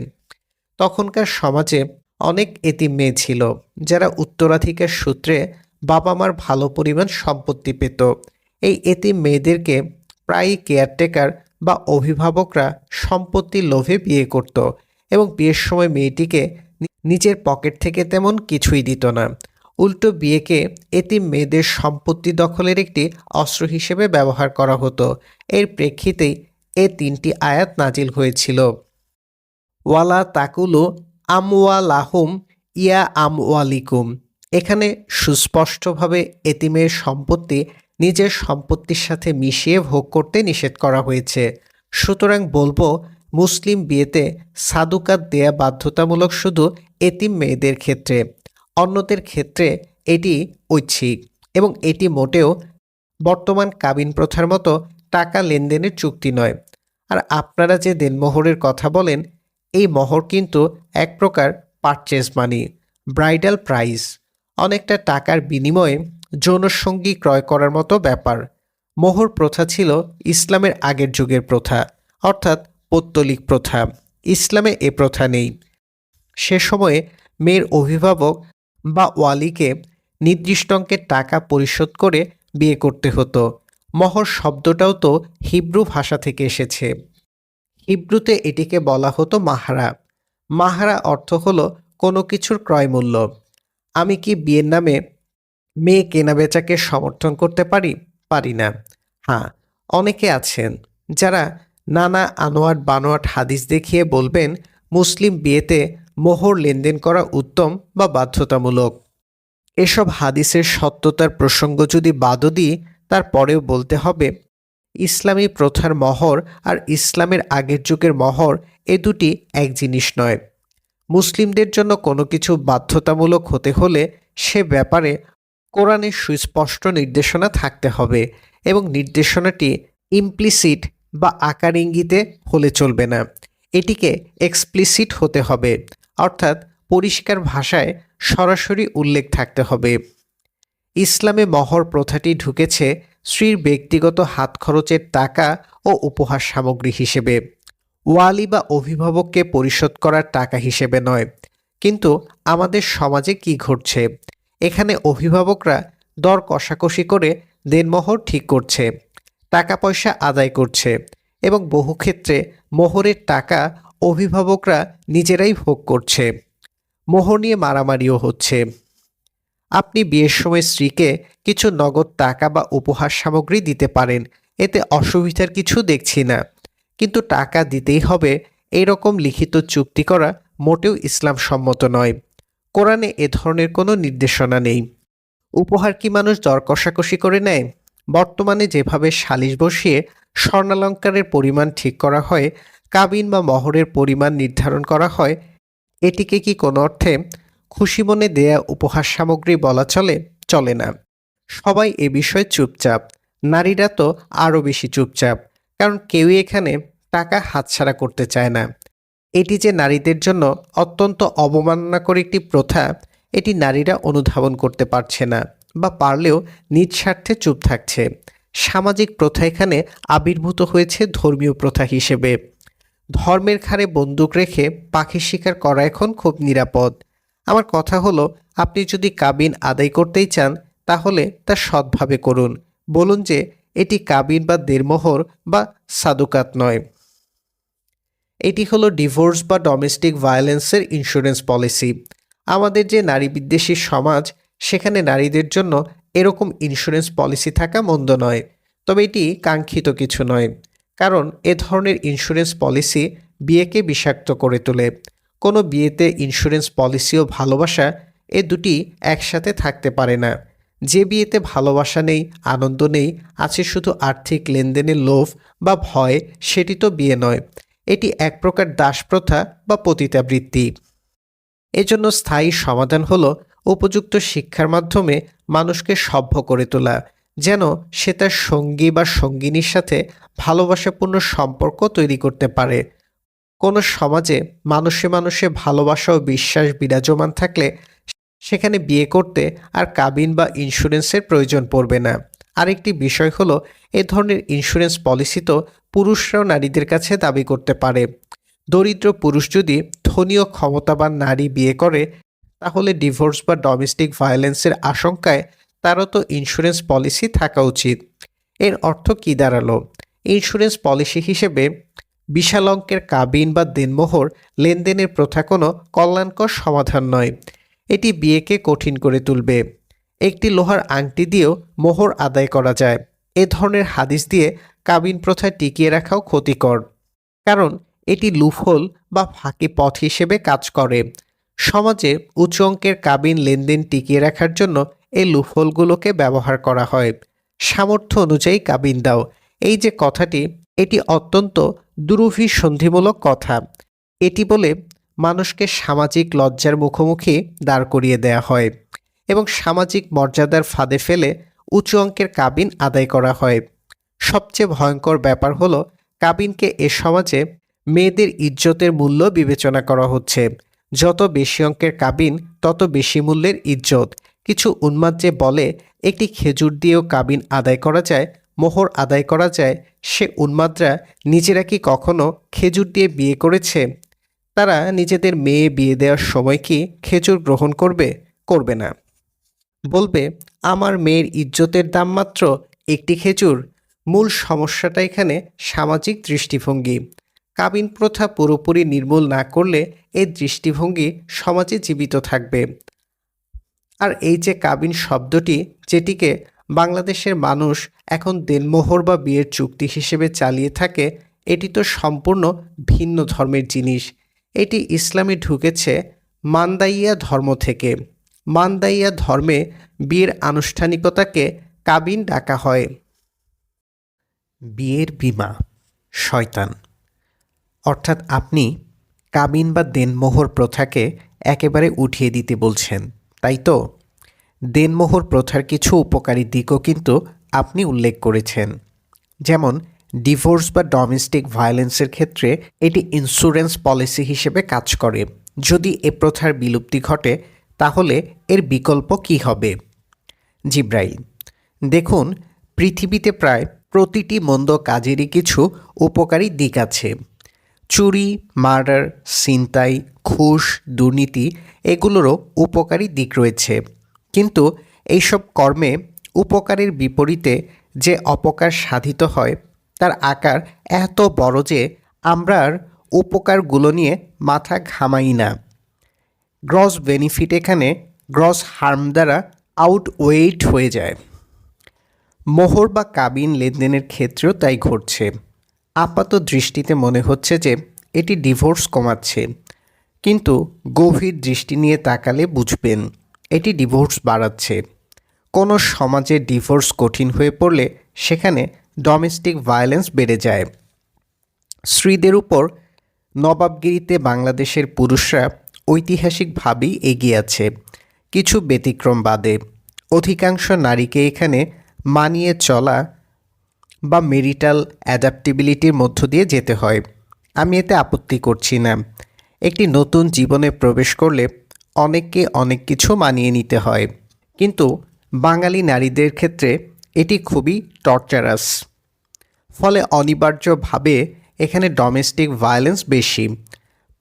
তখনকার সমাজে অনেক এতিম মেয়ে ছিল যারা উত্তরাধিকার সূত্রে বাবা মার ভালো পরিমাণ সম্পত্তি পেত। এই এতিম মেয়েদেরকে প্রায়ই কেয়ারটেকার বা অভিভাবকরা সম্পত্তির লোভে বিয়ে করত এবং বিয়ের সময় মেয়েটিকে নিজের পকেট থেকে তেমন কিছুই দিত না, উল্টো বিয়েকে এতিম মেয়েদের সম্পত্তি দখলের একটি অস্ত্র হিসেবে ব্যবহার করা হতো। এর প্রেক্ষিতেই এ তিনটি আয়াত নাজিল হয়েছিল। ওয়ালা তাকুলু আমওয়ালাহুম ইয়া আমওয়ালিকুম। এখানে সুস্পষ্টভাবে এতিমের সম্পত্তি নিজের সম্পত্তির সাথে মিশিয়ে ভোগ করতে নিষেধ করা হয়েছে। সুতরাং বলবো মুসলিম বিয়েতে সাদুকাত দেয়া বাধ্যতামূলক শুধু এতিম মেয়েদের ক্ষেত্রে, অন্যদের ক্ষেত্রে এটি ঐচ্ছিক এবং এটি মোটেও বর্তমান কাবিন প্রথার মতো টাকা লেনদেনের চুক্তি নয়। আর আপনারা যে দেনমোহরের কথা বলেন, এই মোহর কিন্তু এক প্রকার পারচেজ মানি, ব্রাইডাল প্রাইস, অনেকটা টাকার বিনিময়ে যৌনসঙ্গী ক্রয় করার মতো ব্যাপার। মোহর প্রথা ছিল ইসলামের আগের যুগের প্রথা, অর্থাৎ পৌত্তলিক প্রথা। ইসলামে এ প্রথা নেই। সে সময়ে মেয়ের অভিভাবক বা ওয়ালিকে নির্দিষ্ট অঙ্কের টাকা পরিশোধ করে বিয়ে করতে হতো। মোহর শব্দটাও তো হিব্রু ভাষা থেকে এসেছে। হিব্রুতে এটিকে বলা হতো মাহরা। মাহরা অর্থ হলো কোনো কিছুর ক্রয়মূল্য। আমি কি বিয়ের নামে মেয়ে কেনাবেচাকে সমর্থন করতে পারি? পারি না। হ্যাঁ, অনেকে আছেন যারা নানা আনোয়াট বানোয়াট হাদিস দেখিয়ে বলবেন মুসলিম বিয়েতে মোহর লেনদেন করা উত্তম বা বাধ্যতামূলক। এসব হাদিসের সত্যতার প্রসঙ্গ যদি বাদও দিই, তারপরেও বলতে হবে ইসলামী প্রথার মহর আর ইসলামের আগের যুগের মহর এ দুটি এক জিনিস নয়। মুসলিমদের জন্য কোনো কিছু বাধ্যতামূলক হতে হলে সে ব্যাপারে কোরআনের সুস্পষ্ট নির্দেশনা থাকতে হবে এবং নির্দেশনাটি ইমপ্লিসিট বা আকার ইঙ্গিতে হলে চলবে না, এটিকে এক্সপ্লিসিট হতে হবে, অর্থাৎ পরিষ্কার ভাষায় সরাসরি উল্লেখ থাকতে হবে। ইসলামে মহর প্রথাটি ঢুকেছে স্ত্রীর ব্যক্তিগত হাত খরচের টাকা ও উপহার সামগ্রী হিসেবে, ওয়ালি বা অভিভাবককে পরিশোধ করার টাকা হিসেবে নয়। কিন্তু আমাদের সমাজে কি ঘটছে? এখানে অভিভাবকরা দর কষাকষি করে দেনমোহর ঠিক করছে, টাকা পয়সা আদায় করছে এবং বহু ক্ষেত্রে মোহরের টাকা অভিভাবকরা নিজেরাই ভোগ করছে। মোহর নিয়ে মারামারিও হচ্ছে। আপনি বিয়ের সময় স্ত্রীকে কিছু নগদ টাকা বা উপহার সামগ্রী দিতে পারেন, এতে অসুবিধার কিছু দেখছি না, কিন্তু টাকা দিতেই হবে এরকম লিখিত চুক্তি করা মোটেও ইসলাম সম্মত নয়। কোরআনে এ ধরনের কোনো নির্দেশনা নেই। উপহার কি মানুষ দর কষাকষি করে নেয়? বর্তমানে যেভাবে সালিশ বসিয়ে স্বর্ণালঙ্কারের পরিমাণ ঠিক করা হয়, কাবিন বা মহরের পরিমাণ নির্ধারণ করা হয়, এটিকে কি কোনো অর্থে খুশি মনে দেয়া উপহার সামগ্রী বলা চলে? চলে না। সবাই এ বিষয়ে চুপচাপ, নারীরা তো আরও বেশি চুপচাপ, কারণ কেউই এখানে টাকা হাতছাড়া করতে চায় না। এটি যে নারীদের জন্য অত্যন্ত অবমাননাকর একটি প্রথা, এটি নারীরা অনুধাবন করতে পারছে না, বা পারলেও নিজ স্বার্থে চুপ থাকছে। সামাজিক প্রথা এখানে আবির্ভূত হয়েছে ধর্মীয় প্রথা হিসেবে। ধর্মের ঘাড়ে বন্দুক রেখে পাখি শিকার করা এখন খুব নিরাপদ। আমার কথা হলো, আপনি যদি কাবিন আদায় করতেই চান তাহলে তা সৎভাবে করুন। বলুন যে এটি কাবিন বা দেড়মোহর বা সাদুকাত নয়। এটি হলো ডিভোর্স বা ডোমেস্টিক ভায়োলেন্সের ইন্স্যুরেন্স পলিসি। আমাদের যে নারী বিদ্বেষী সমাজ, সেখানে নারীদের জন্য এরকম ইন্স্যুরেন্স পলিসি থাকা মন্দ নয়, তবে এটি কাঙ্ক্ষিত কিছু নয়। কারণ এ ধরনের ইন্স্যুরেন্স পলিসি বিয়েকে বিষাক্ত করে তোলে। কোনো বিয়েতে ইন্স্যুরেন্স পলিসি ও ভালোবাসা এ দুটি একসাথে থাকতে পারে না। যে বিয়েতে ভালোবাসা নেই, আনন্দ নেই, আছে শুধু আর্থিক লেনদেনের লোভ বা ভয়, সেটি তো বিয়ে নয়। এটি এক প্রকার দাসপ্রথা বা পতিতাবৃত্তি। এজন্য স্থায়ী সমাধান হলো উপযুক্ত শিক্ষার মাধ্যমে মানুষকে সভ্য করে তোলা, যেন সে তার সঙ্গী বা সঙ্গিনীর সাথে ভালোবাসাপূর্ণ সম্পর্ক তৈরি করতে পারে। কোনো সমাজে মানুষে মানুষে ভালোবাসা ও বিশ্বাস বিরাজমান থাকলে সেখানে বিয়ে করতে আর কাবিন বা ইন্স্যুরেন্সের প্রয়োজন পড়বে না। আরেকটি বিষয় হলো, এ ধরনের ইন্স্যুরেন্স পলিসি তো পুরুষরাও নারীদের কাছে দাবি করতে পারে। দরিদ্র পুরুষ যদি ধনী ও ক্ষমতাবান নারী বিয়ে করে, তাহলে ডিভোর্স বা ডোমেস্টিক ভায়োলেন্সের আশঙ্কায় তারও তো ইন্স্যুরেন্স পলিসি থাকা উচিত। এর অর্থ কী দাঁড়ালো? ইন্স্যুরেন্স পলিসি হিসেবে বিশাল অঙ্কের কাবিন বা দেনমোহর লেনদেনের প্রথা কোনো কল্যাণকর সমাধান নয়। এটি বিয়েকে কঠিন করে তুলবে। একটি লোহার আংটি দিয়েও মোহর আদায় করা যায়। এ ধরনের হাদিস দিয়ে কাবিন প্রথা টিকিয়ে রাখাও ক্ষতিকর, কারণ এটি লুফহোল বা ফাঁকি পথ হিসেবে কাজ করে। সমাজে উচ্চ অঙ্কের কাবিন লেনদেন টিকিয়ে রাখার জন্য এই লুফহোলগুলোকে ব্যবহার করা হয়। সামর্থ্য অনুযায়ী কাবিন দাও, এই যে কথাটি, এটি অত্যন্ত দুরভিসন্ধিমূলক কথা। এটি বলে মানুষকে সামাজিক লজ্জার মুখোমুখি দাঁড় করিয়ে দেয়া হয় এবং সামাজিক মর্যাদার ফাঁদে ফেলে উঁচু অঙ্কের কাবিন আদায় করা হয়। সবচেয়ে ভয়ঙ্কর ব্যাপার হলো, কাবিনকে এ সমাজে মেয়েদের ইজ্জতের মূল্য বিবেচনা করা হচ্ছে। যত বেশি অঙ্কের কাবিন তত বেশি মূল্যের ইজ্জত। কিছু উন্মাদ যে বলে একটি খেজুর দিয়েও কাবিন আদায় করা যায়, মোহর আদায় করা যায়, সে উন্মাদরা নিজেরা কি কখনো খেজুর দিয়ে বিয়ে করেছে? তারা নিজেদের মেয়ে বিয়ে দেওয়ার সময় কি খেজুর গ্রহণ করবে? করবে না। বলবে, আমার মেয়ের ইজ্জতের দাম মাত্র একটি খেজুর। মূল সমস্যাটা এখানে সামাজিক দৃষ্টিভঙ্গি। কাবিন প্রথা পুরোপুরি নির্মূল না করলে এই দৃষ্টিভঙ্গি সমাজে জীবিত থাকবে। আর এই যে কাবিন শব্দটি, যেটিকে বাংলাদেশের মানুষ এখন দেনমোহর বা বিয়ের চুক্তি হিসেবে চালিয়ে থাকে, এটি তো সম্পূর্ণ ভিন্ন ধর্মের জিনিস। এটি ইসলামে ঢুকেছে মান্দাইয়া ধর্ম থেকে। মান্দাইয়া ধর্মে বিয়ের আনুষ্ঠানিকতাকে কাবিন ডাকা হয়। বিয়ের বীমা শয়তান। অর্থাৎ আপনি কাবিন বা দেনমোহর প্রথাকে একেবারে উঠিয়ে দিতে বলছেন, তাই তো? দেনমোহর প্রথার কিছু উপকারী দিকও কিন্তু আপনি উল্লেখ করেছেন, যেমন ডিভোর্স বা ডোমেস্টিক ভায়োলেন্সের ক্ষেত্রে এটি ইন্স্যুরেন্স পলিসি হিসেবে কাজ করে। যদি এ প্রথার বিলুপ্তি ঘটে তাহলে এর বিকল্প কী হবে? জিব্রাইল: দেখুন, পৃথিবীতে প্রায় প্রতিটি মন্দ কাজেরই কিছু উপকারী দিক আছে। চুরি, মার্ডার, ছিনতাই, ঘুষ, দুর্নীতি, এগুলোরও উপকারী দিক রয়েছে। কিন্তু এইসব কর্মে উপকারের বিপরীতে যে অপকার সাধিত হয় তার আকার এত বড় যে আমরা আর উপকারগুলো নিয়ে মাথা ঘামাই না। গ্রস বেনিফিট এখানে গ্রস হার্ম দ্বারা আউটওয়েট হয়ে যায়। মোহর বা কাবিন লেনদেনের ক্ষেত্রেও তাই ঘটছে। আপাত দৃষ্টিতে মনে হচ্ছে যে এটি ডিভোর্স কমাচ্ছে, কিন্তু গভীর দৃষ্টি নিয়ে তাকালে বুঝবেন এটি ডিভোর্স বাড়াচ্ছে। কোনো সমাজে ডিভোর্স কঠিন হয়ে পড়লে সেখানে ডোমেস্টিক ভায়োলেন্স বেড়ে যায়। স্ত্রীদের উপর নবাবগিরিতে বাংলাদেশের পুরুষরা ঐতিহাসিকভাবেই এগিয়ে আছে, কিছু ব্যতিক্রম বাদে। অধিকাংশ নারীকে এখানে মানিয়ে চলা বা মেরিটাল অ্যাডাপ্টেবিলিটির মধ্য দিয়ে যেতে হয়। আমি এতে আপত্তি করছি না। একটি নতুন জীবনে প্রবেশ করলে অনেককে অনেক কিছু মানিয়ে নিতে হয়, কিন্তু বাঙালি নারীদের ক্ষেত্রে এটি খুবই টর্চারাস। ফলে অনিবার্যভাবে এখানে ডোমেস্টিক ভায়োলেন্স বেশি।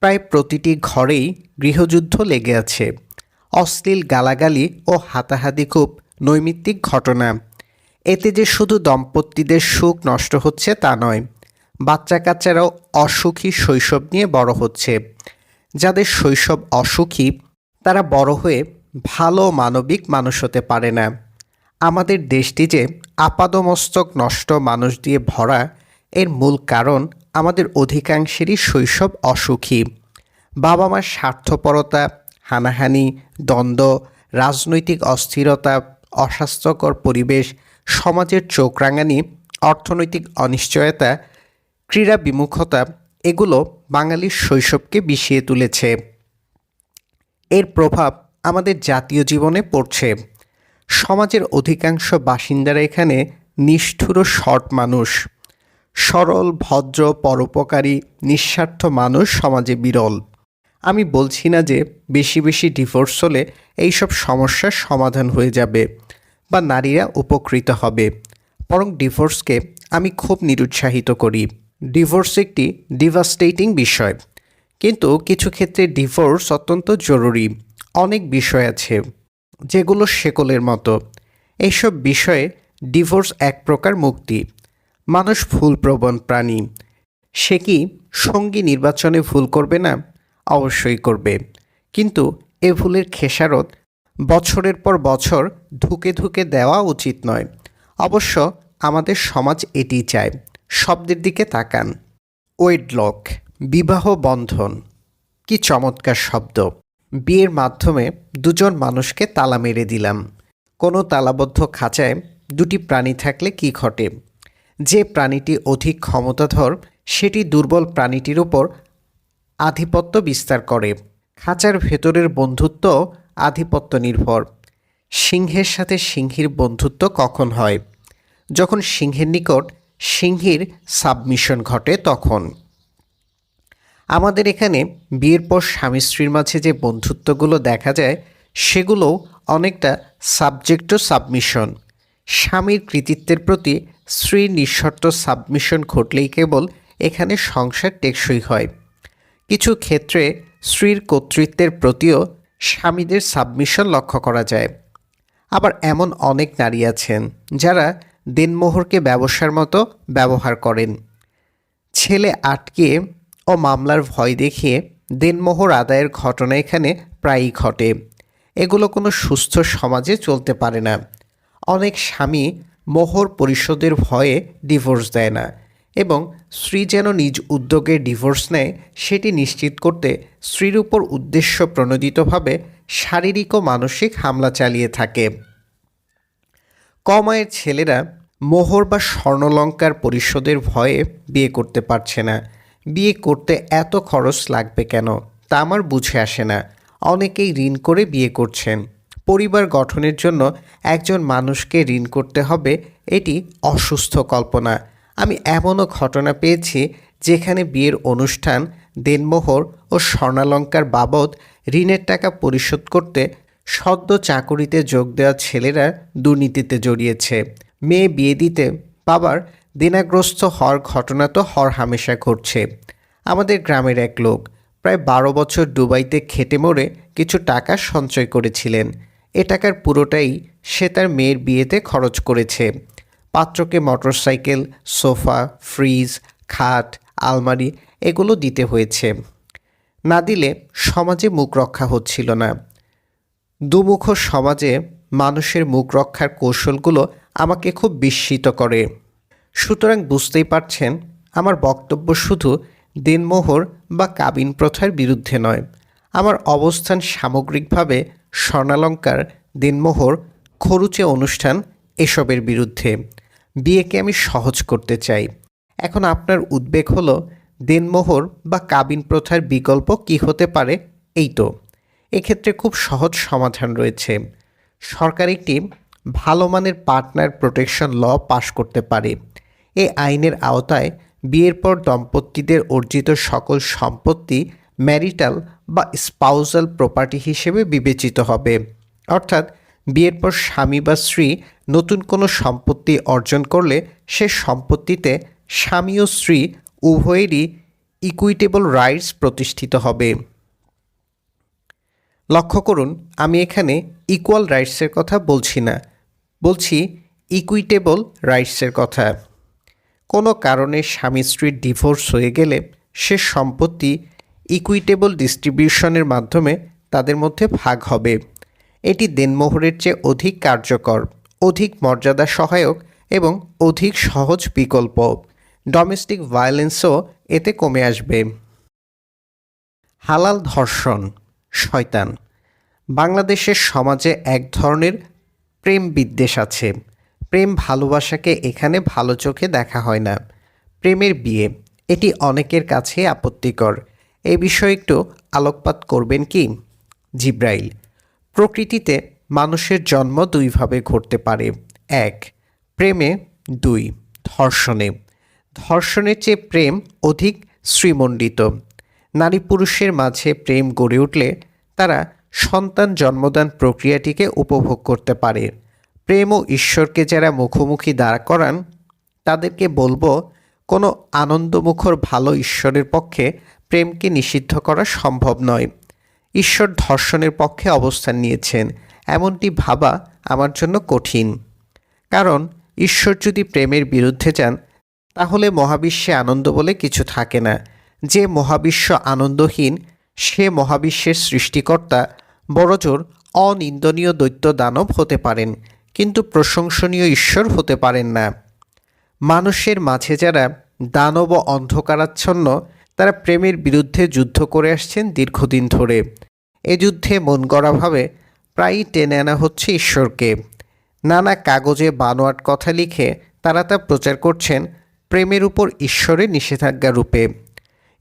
প্রায় প্রতিটি ঘরেই গৃহযুদ্ধ লেগে আছে। অশ্লীল গালাগালি ও হাতাহাতি খুব নৈমিত্তিক ঘটনা। এতে যে শুধু দম্পতিদের সুখ নষ্ট হচ্ছে তা নয়, বাচ্চা কাচ্চারাও অসুখী শৈশব নিয়ে বড় হচ্ছে। যাদের শৈশব অসুখী তারা বড় হয়ে ভালো মানবিক মানুষ হতে পারে না। আমাদের দেশটি যে আপাদমস্তক নষ্ট মানুষ দিয়ে ভরা, এর মূল কারণ আমাদের অধিকাংশেরই শৈশব অসুখী। বাবা মার স্বার্থপরতা, হানাহানি, দ্বন্দ্ব, রাজনৈতিক অস্থিরতা, অস্বাস্থ্যকর পরিবেশ, সমাজের চোখ রাঙানি, অর্থনৈতিক অনিশ্চয়তা, ক্রীড়া বিমুখতা এগুলো বাঙালির শৈশবকে বিষিয়ে তুলেছে। এর প্রভাব আমাদের জাতীয় জীবনে পড়ছে। সমাজের অধিকাংশ বাসিন্দারা এখানে নিষ্ঠুর ও সৎ মানুষ। সরল, ভদ্র, পরোপকারী, নিঃস্বার্থ মানুষ সমাজে বিরল। আমি বলছি না যে বেশি বেশি ডিভোর্স হলে এইসব সমস্যার সমাধান হয়ে যাবে বা নারীরা উপকৃত হবে, বরং ডিভোর্সকে আমি খুব নিরুৎসাহিত করি। ডিভোর্স একটি ডিভাস্টেটিং বিষয়, কিন্তু কিছু ক্ষেত্রে ডিভোর্স অত্যন্ত জরুরি। অনেক বিষয় আছে যেগুলো শেকলের মতো। এইসব বিষয়ে ডিভোর্স এক প্রকার মুক্তি। মানুষ ভুলপ্রবণ প্রাণী। সে কি সঙ্গী নির্বাচনে ভুল করবে না? অবশ্যই করবে, কিন্তু এ ভুলের খেসারত বছরের পর বছর ধুকে ধুকে দেওয়া উচিত নয়। অবশ্য আমাদের সমাজ এটি চায়। শব্দের দিকে তাকান। ওয়েডলক, বিবাহ বন্ধন, কি চমৎকার শব্দ! বিয়ের মাধ্যমে দুজন মানুষকে তালা মেরে দিলাম। কোনো তালাবদ্ধ খাঁচায় দুটি প্রাণী থাকলে কি ঘটে? যে প্রাণীটি অধিক ক্ষমতাধর সেটি দুর্বল প্রাণীটির উপর আধিপত্য বিস্তার করে। খাঁচার ভেতরের বন্ধুত্ব আধিপত্য নির্ভর। সিংহের সাথে সিংহীর বন্ধুত্ব কখন হয়? যখন সিংহের নিকট সিংহীর সাবমিশন ঘটে তখন। আমাদের এখানে বিয়ের পর স্বামী স্ত্রীর মাঝে যে বন্ধুত্বগুলো দেখা যায় সেগুলোও অনেকটা সাবজেক্ট টু সাবমিশন। স্বামীর কৃতিত্বের প্রতি স্ত্রীর নিঃশর্ত সাবমিশন ঘটলেই কেবল এখানে সংসার টেকসই হয়। কিছু ক্ষেত্রে স্ত্রীর কর্তৃত্বের প্রতিও স্বামীদের সাবমিশন লক্ষ্য করা যায়। আবার এমন অনেক নারী আছেন যারা দেনমোহরকে ব্যবসার মতো ব্যবহার করেন। ছেলে আটকে ও মামলার ভয় দেখিয়ে দেনমোহর আদায়ের ঘটনা এখানে প্রায়ই ঘটে। এগুলো কোনো সুস্থ সমাজে চলতে পারে না। অনেক স্বামী মোহর পরিশোধের ভয়ে ডিভোর্স দেয় না, এবং স্ত্রী যেন নিজ উদ্যোগে ডিভোর্স নেয় সেটি নিশ্চিত করতে স্ত্রীর উপর উদ্দেশ্য প্রণোদিতভাবে শারীরিক ও মানসিক হামলা চালিয়ে থাকে। কম আয়ের ছেলেরা মোহর বা স্বর্ণলঙ্কার পরিশোধের ভয়ে বিয়ে করতে পারছে না। বিয়ে করতে এত খরচ লাগবে কেন তা আমার বুঝে আসে না। অনেকেই ঋণ করে বিয়ে করছেন। পরিবার গঠনের জন্য একজন মানুষকে ঋণ করতে হবে, এটি অসুস্থ কল্পনা। আমি এমনও ঘটনা পেয়েছি যেখানে বিয়ের অনুষ্ঠান, দেনমোহর ও স্বর্ণালঙ্কার বাবদ ঋণের টাকা পরিশোধ করতে সদ্য চাকুরিতে যোগ দেওয়া ছেলেরা দুর্নীতিতে জড়িয়েছে। মেয়ে বিয়ে দিতে বাবার দেনাগ্রস্ত হওয়ার ঘটনা তো হরহামেশা ঘটছে। আমাদের গ্রামের এক লোক প্রায় 12 বছর দুবাইতে খেটে মরে কিছু টাকা সঞ্চয় করেছিলেন। এ টাকার পুরোটাই সে তার মেয়ের বিয়েতে খরচ করেছে। পাত্রকে মোটরসাইকেল, সোফা, ফ্রিজ, খাট, আলমারি এগুলো দিতে হয়েছে। না দিলে সমাজে মুখ রক্ষা হচ্ছিল না। দুমুখ সমাজে মানুষের মুখ রক্ষার কৌশলগুলো আমাকে খুব বিস্মিত করে। সুতরাং বুঝতেই পারছেন, আমার বক্তব্য শুধু দেনমোহর বা কাবিন প্রথার বিরুদ্ধে নয়। আমার অবস্থান সামগ্রিকভাবে স্বর্ণালঙ্কার, দেনমোহর, খরুচে অনুষ্ঠান এসবের বিরুদ্ধে। বিয়েকে আমি সহজ করতে চাই। এখন আপনার উদ্বেগ হলো দেনমোহর বা কাবিন প্রথার বিকল্প কি হতে পারে? এই তো, এক্ষেত্রে খুব সহজ সমাধান রয়েছে। সরকার একটি ভালো মানের পার্টনার প্রোটেকশন ল পাশ করতে পারে। এই আইনের আওতায় বিয়ের পর দম্পতিদের অর্জিত সকল সম্পত্তি ম্যারিটাল বা স্পাউজাল প্রপার্টি হিসেবে বিবেচিত হবে। অর্থাৎ বিয়ের পর স্বামী বা স্ত্রী নতুন কোনো সম্পত্তি অর্জন করলে সে সম্পত্তিতে স্বামী ও স্ত্রী উভয়েরই ইকুইটেবল রাইটস প্রতিষ্ঠিত হবে। লক্ষ্য করুন, আমি এখানে ইকুয়াল রাইটসের কথা বলছি না, বলছি ইকুইটেবল রাইটসের কথা। কোনো কারণে স্বামী স্ত্রীর ডিভোর্স হয়ে গেলে সে সম্পত্তি ইকুইটেবল ডিস্ট্রিবিউশনের মাধ্যমে তাদের মধ্যে ভাগ হবে। এটি দেনমোহরের চেয়ে অধিক কার্যকর, অধিক মর্যাদা সহায়ক এবং অধিক সহজ বিকল্প। ডোমেস্টিক ভায়োলেন্সও এতে কমে আসবে। হালাল ধর্ষণ, শয়তান। বাংলাদেশের সমাজে এক ধরনের প্রেম বিদ্বেষ আছে। প্রেম ভালোবাসাকে এখানে ভালো চোখে দেখা হয় না। প্রেমের বিয়ে, এটি অনেকের কাছে আপত্তিকর। এই বিষয়ে একটু আলোকপাত করবেন কি? জিব্রাইল: প্রকৃতিতে মানুষের জন্ম দুইভাবে ঘটতে পারে, এক প্রেমে, দুই ধর্ষণে। ধর্ষণের চেয়ে প্রেম অধিক শ্রীমণ্ডিত। নারী পুরুষের মাঝে প্রেম গড়ে উঠলে তারা সন্তান জন্মদান প্রক্রিয়াটিকে উপভোগ করতে পারে। প্রেম ও ঈশ্বরকে যারা মুখোমুখি দাঁড় করান তাদেরকে বলবো, কোনো আনন্দমুখর ভালো ঈশ্বরের পক্ষে প্রেমকে নিষিদ্ধ করা সম্ভব নয়। ঈশ্বর ধর্ষণের পক্ষে অবস্থান নিয়েছেন এমনটি ভাবা আমার জন্য কঠিন। কারণ ঈশ্বর যদি প্রেমের বিরুদ্ধে যান তাহলে মহাবিশ্বে আনন্দ বলে কিছু থাকে না। যে মহাবিশ্ব আনন্দহীন সে মহাবিশ্বের সৃষ্টিকর্তা বড়জোর অনিন্দনীয় দৈত্য দানব হতে পারেন, কিন্তু প্রশংসনীয় ঈশ্বর হতে পারেন না। মানুষের মাঝে যারা দানব ও অন্ধকারাচ্ছন্ন তারা প্রেমের বিরুদ্ধে যুদ্ধ করে আসছেন দীর্ঘদিন ধরে। এ যুদ্ধে মন গড়াভাবে প্রায়ই টেনে আনা হচ্ছে ঈশ্বরকে। নানা কাগজে বানোয়াট কথা লিখে তারা তা প্রচার করছেন প্রেমের উপর ঈশ্বরের নিষেধাজ্ঞা রূপে।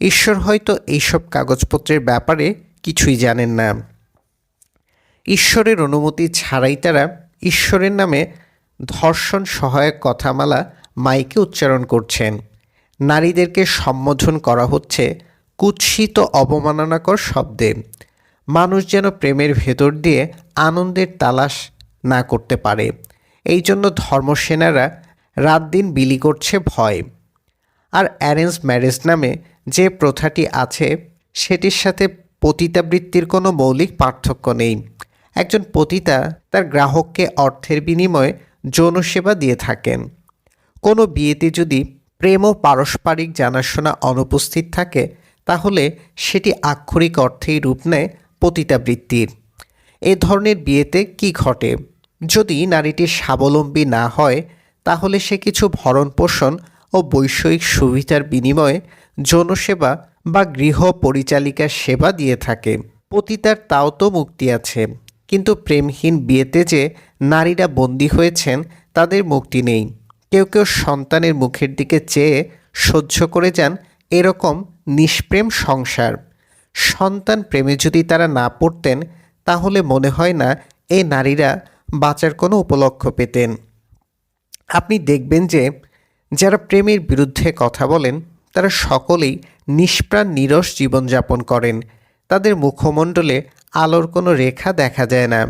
ঈশ্বর হয়তো এইসব কাগজপত্রের ব্যাপারে কিছুই জানেন না। ঈশ্বরের অনুমতি ছাড়াই তারা ঈশ্বরের নামে ধর্ষণ সহায়ক কথামালা মাইকে উচ্চারণ করছেন। নারীদেরকে সম্বোধন করা হচ্ছে কুৎসিত অবমাননাকর শব্দে। মানুষ যেন প্রেমের ভেতর দিয়ে আনন্দের তালাশ না করতে পারে। এই জন্য ধর্মসেনারা রাত দিন বিলি করছে ভয়। আর অ্যারেঞ্জ ম্যারেজ নামে যে প্রথাটি আছে সেটির সাথে পতিতাবৃত্তির কোনো মৌলিক পার্থক্য নেই। একজন পতিতা তার গ্রাহককে অর্থের বিনিময়ে যৌনসেবা দিয়ে থাকেন। কোনো বিয়েতে যদি প্রেম ও পারস্পরিক জানাশোনা অনুপস্থিত থাকে তাহলে সেটি আক্ষরিক অর্থেই রূপ নেয় পতিতাবৃত্তির। এ ধরনের বিয়েতে কি ঘটে? যদি নারীটি স্বাবলম্বী না হয় তাহলে সে কিছু ভরণপোষণ ও বৈষয়িক সুবিধার বিনিময়ে যৌনসেবা বা গৃহ পরিচালিকার সেবা দিয়ে থাকে। পতিতার তাও তো মুক্তি আছে, কিন্তু প্রেমহীন বিয়েতে যে নারীরা বন্দী হয়েছেন তাদের মুক্তি নেই। কেউ কেউ সন্তানের মুখের দিকে চেয়ে সহ্য করে যান এরকম নিষ্প্রেম সংসার। সন্তান প্রেমে যদি তারা না পড়তেন তাহলে মনে হয় না এই নারীরা বাঁচার কোনো উপলক্ষ পেতেন। আপনি দেখবেন যে যারা প্রেমের বিরুদ্ধে কথা বলেন তারা সকলেই নিষ্প্রাণ নিরস জীবনযাপন করেন। তাদের মুখমণ্ডলে আলোর কোনো রেখা দেখা যায় না।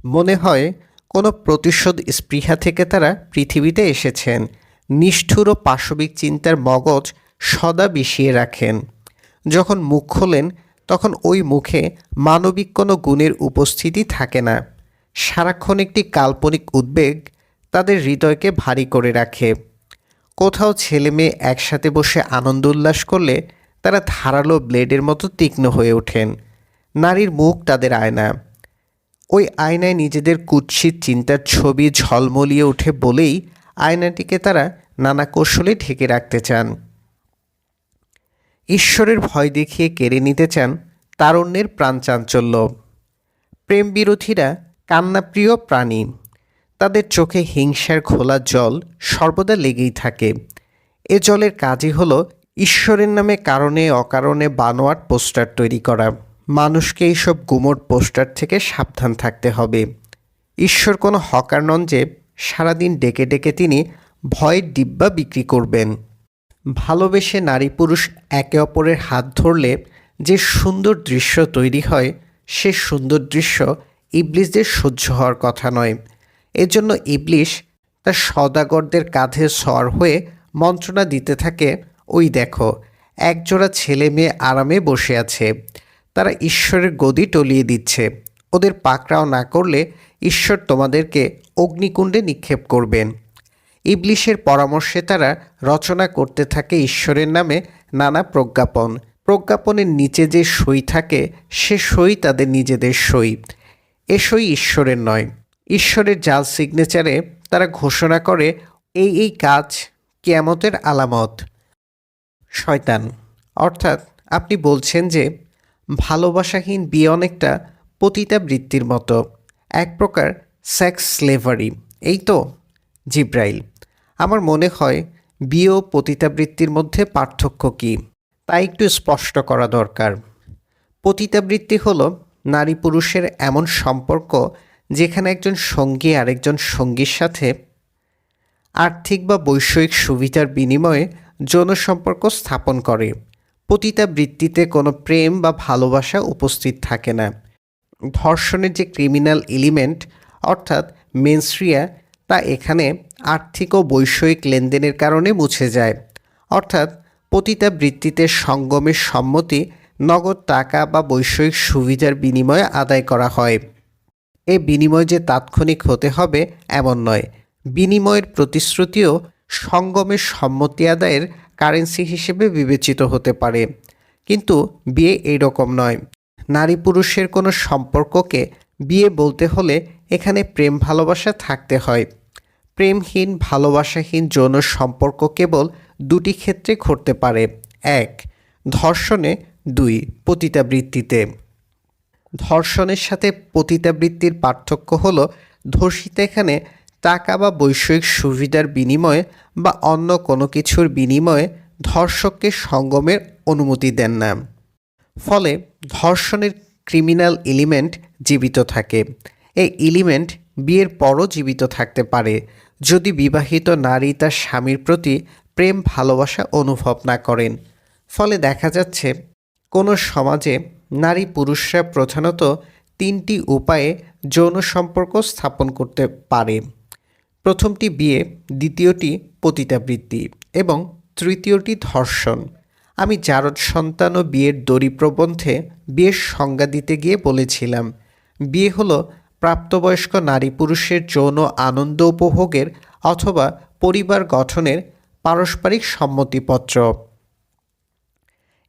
মনে হয় কোনো প্রতিশোধ স্পৃহা থেকে তারা পৃথিবীতে এসেছেন। নিষ্ঠুর ও পাশবিক চিন্তার মগজ সদা বিষিয়ে রাখেন। যখন মুখ খোলেন তখন ওই মুখে মানবিক কোনো গুণের উপস্থিতি থাকে না। সারাক্ষণ একটি কাল্পনিক উদ্বেগ তাদের হৃদয়কে ভারী করে রাখে। কোথাও ছেলে মেয়ে একসাথে বসে আনন্দ উল্লাস করলে তারা ধারালো ব্লেডের মতো তীক্ষ্ণ হয়ে ওঠেন। নারীর মুখ তাদের আয়না। ওই আয়নায় নিজেদের কুৎসিত চিন্তার ছবি ঝলমলিয়ে ওঠে বলেই আয়নাটিকে তারা নানা কৌশলে ঢেকে রাখতে চান। ঈশ্বরের ভয় দেখিয়ে কেড়ে নিতে চান তারুণ্যের প্রাণচাঞ্চল্য। প্রেম বিরোধীরা কান্নাপ্রিয় প্রাণী। তাদের চোখে হিংসার ঘোলা জল সর্বদা লেগেই থাকে। এ জলের কাজই হলো ঈশ্বরের নামে কারণে অকারণে বানোয়াট পোস্টার তৈরি করা। মানুষকে এইসব গুমোট পোস্টার থেকে সাবধান থাকতে হবে। ঈশ্বর কোনো হকার নন যে সারাদিন ডেকে ডেকে তিনি ভয়ের ডিব্বা বিক্রি করবেন। ভালোবেসে নারী পুরুষ একে অপরের হাত ধরলে যে সুন্দর দৃশ্য তৈরি হয় সে সুন্দর দৃশ্য ইবলিসদের সহ্য হওয়ার কথা নয়। এজন্য ইবলিস তার সওদাগরদের কাঁধে সওয়ার হয়ে মন্ত্রণা দিতে থাকে ওই দেখো, একজোড়া ছেলে মেয়ে আরামে বসে আছে, তারা ঈশ্বরের গদি টলিয়ে দিচ্ছে। ওদের পাকড়াও না করলে ঈশ্বর তোমাদেরকে অগ্নিকুণ্ডে নিক্ষেপ করবেন। ইবলিশের পরামর্শে তারা রচনা করতে থাকে ঈশ্বরের নামে নানা প্রজ্ঞাপন। প্রজ্ঞাপনের নিচে যে সই থাকে সে সই তাদের নিজেদের সই। এ সই ঈশ্বরের নয়। ঈশ্বরের জাল সিগনেচারে তারা ঘোষণা করে এই কাজ কিয়ামতের আলামত। শয়তান, অর্থাৎ আপনি বলছেন যে ভালোবাসাহীন বিয়ে অনেকটা পতিতাবৃত্তির মতো, এক প্রকার সেক্স স্লেভারি, এই তো? জিব্রাইল: আমার মনে হয় বিয়ে ও পতিতাবৃত্তির মধ্যে পার্থক্য কী তা একটু স্পষ্ট করা দরকার। পতিতাবৃত্তি হলো নারী পুরুষের এমন সম্পর্ক যেখানে একজন সঙ্গী আরেকজন সঙ্গীর সাথে আর্থিক বা বৈষয়িক সুবিধার বিনিময়ে যৌন সম্পর্ক স্থাপন করে। পতিতাবৃত্তিতে কোনো প্রেম বা ভালোবাসা উপস্থিত থাকে না। ধর্ষণের যে ক্রিমিনাল এলিমেন্ট অর্থাৎ মেনস্ট্রিয়া, তা এখানে আর্থিক ও বৈষয়িক লেনদেনের কারণে মুছে যায়। অর্থাৎ পতিতাবৃত্তিতে সঙ্গমের সম্মতি নগদ টাকা বা বৈষয়িক সুবিধার বিনিময়ে আদায় করা হয়। এ বিনিময় যে তাৎক্ষণিক হতে হবে এমন নয়। বিনিময়ের প্রতিশ্রুতিও সঙ্গমের সম্মতি আদায়ের কারেন্সি হিসেবে বিবেচিত হতে পারে। কিন্তু বিয়ে এইরকম নয়। নারী পুরুষের কোনো সম্পর্ককে বিয়ে বলতে হলে এখানে প্রেম ভালোবাসা থাকতে হয়। প্রেমহীন ভালোবাসাহীন যৌন সম্পর্ক কেবল দুটি ক্ষেত্রে ঘটতে পারে: এক, ধর্ষণে; দুই, পতিতাবৃত্তিতে। ধর্ষণের সাথে পতিতাবৃত্তির পার্থক্য হলো ধর্ষিতা এখানে টাকা বা বৈষয়িক সুবিধার বিনিময়ে বা অন্য কোনো কিছুর বিনিময়ে ধর্ষককে সঙ্গমের অনুমতি দেন না। ফলে ধর্ষণের ক্রিমিনাল এলিমেন্ট জীবিত থাকে। এই এলিমেন্ট বিয়ের পরও জীবিত থাকতে পারে যদি বিবাহিত নারী তার স্বামীর প্রতি প্রেম ভালোবাসা অনুভব না করেন। ফলে দেখা যাচ্ছে কোনো সমাজে নারী পুরুষরা প্রধানত তিনটি উপায়ে যৌন সম্পর্ক স্থাপন করতে পারে: প্রথমটি বিয়ে, দ্বিতীয়টি পতিতাবৃত্তি এবং তৃতীয়টি ধর্ষণ। আমি জারদ সন্তান ও বিয়ের দড়ি প্রবন্ধে বিয়ের সংজ্ঞা দিতে গিয়ে বলেছিলাম, বিয়ে হলো প্রাপ্তবয়স্ক নারী পুরুষের যৌন আনন্দ উপভোগের অথবা পরিবার গঠনের পারস্পরিক সম্মতিপত্র।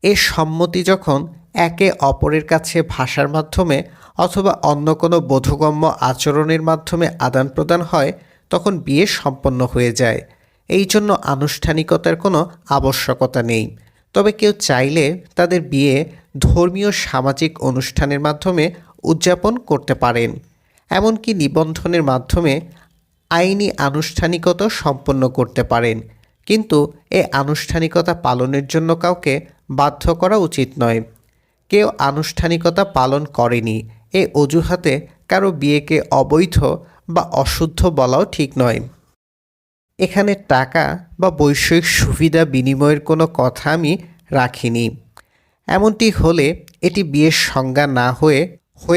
এ সম্মতি যখন একে অপরের কাছে ভাষার মাধ্যমে অথবা অন্য কোনো বোধগম্য আচরণের মাধ্যমে আদান প্রদান হয় তখন বিয়ে সম্পন্ন হয়ে যায়। এই জন্য আনুষ্ঠানিকতার কোনো আবশ্যকতা নেই। তবে কেউ চাইলে তাদের বিয়ে ধর্মীয় সামাজিক অনুষ্ঠানের মাধ্যমে উদযাপন করতে পারেন। এমনকি নিবন্ধনের মাধ্যমে আইনি আনুষ্ঠানিকতা সম্পন্ন করতে পারেন। কিন্তু এ আনুষ্ঠানিকতা পালনের জন্য কাউকে বাধ্য করা উচিত নয়। কেউ আনুষ্ঠানিকতা পালন করেনি এ অজুহাতে কারো বিয়েকে অবৈধ বা অশুদ্ধ বলাও ঠিক নয়। এখানে টাকা বা বৈষয়িক সুবিধা বিনিময়ের কোনো কথা আমি রাখিনি। এমনটি হলে এটি বিয়ের সংজ্ঞা না হয়ে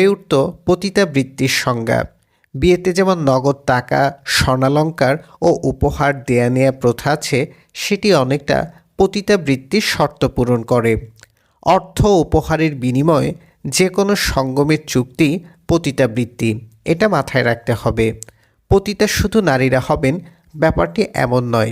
উঠত পতিতাবৃত্তির সংজ্ঞা। বিয়েতে যেমন নগদ টাকা, স্বর্ণালঙ্কার ও উপহার দেয়া নেয়া প্রথা আছে, সেটি অনেকটা পতিতাবৃত্তির শর্ত পূরণ করে। অর্থ উপহারের বিনিময়ে যে কোনো সঙ্গমের চুক্তি পতিতাবৃত্তি, এটা মাথায় রাখতে হবে। পতিতা শুধু নারীরা হবেন ব্যাপারটি এমন নয়।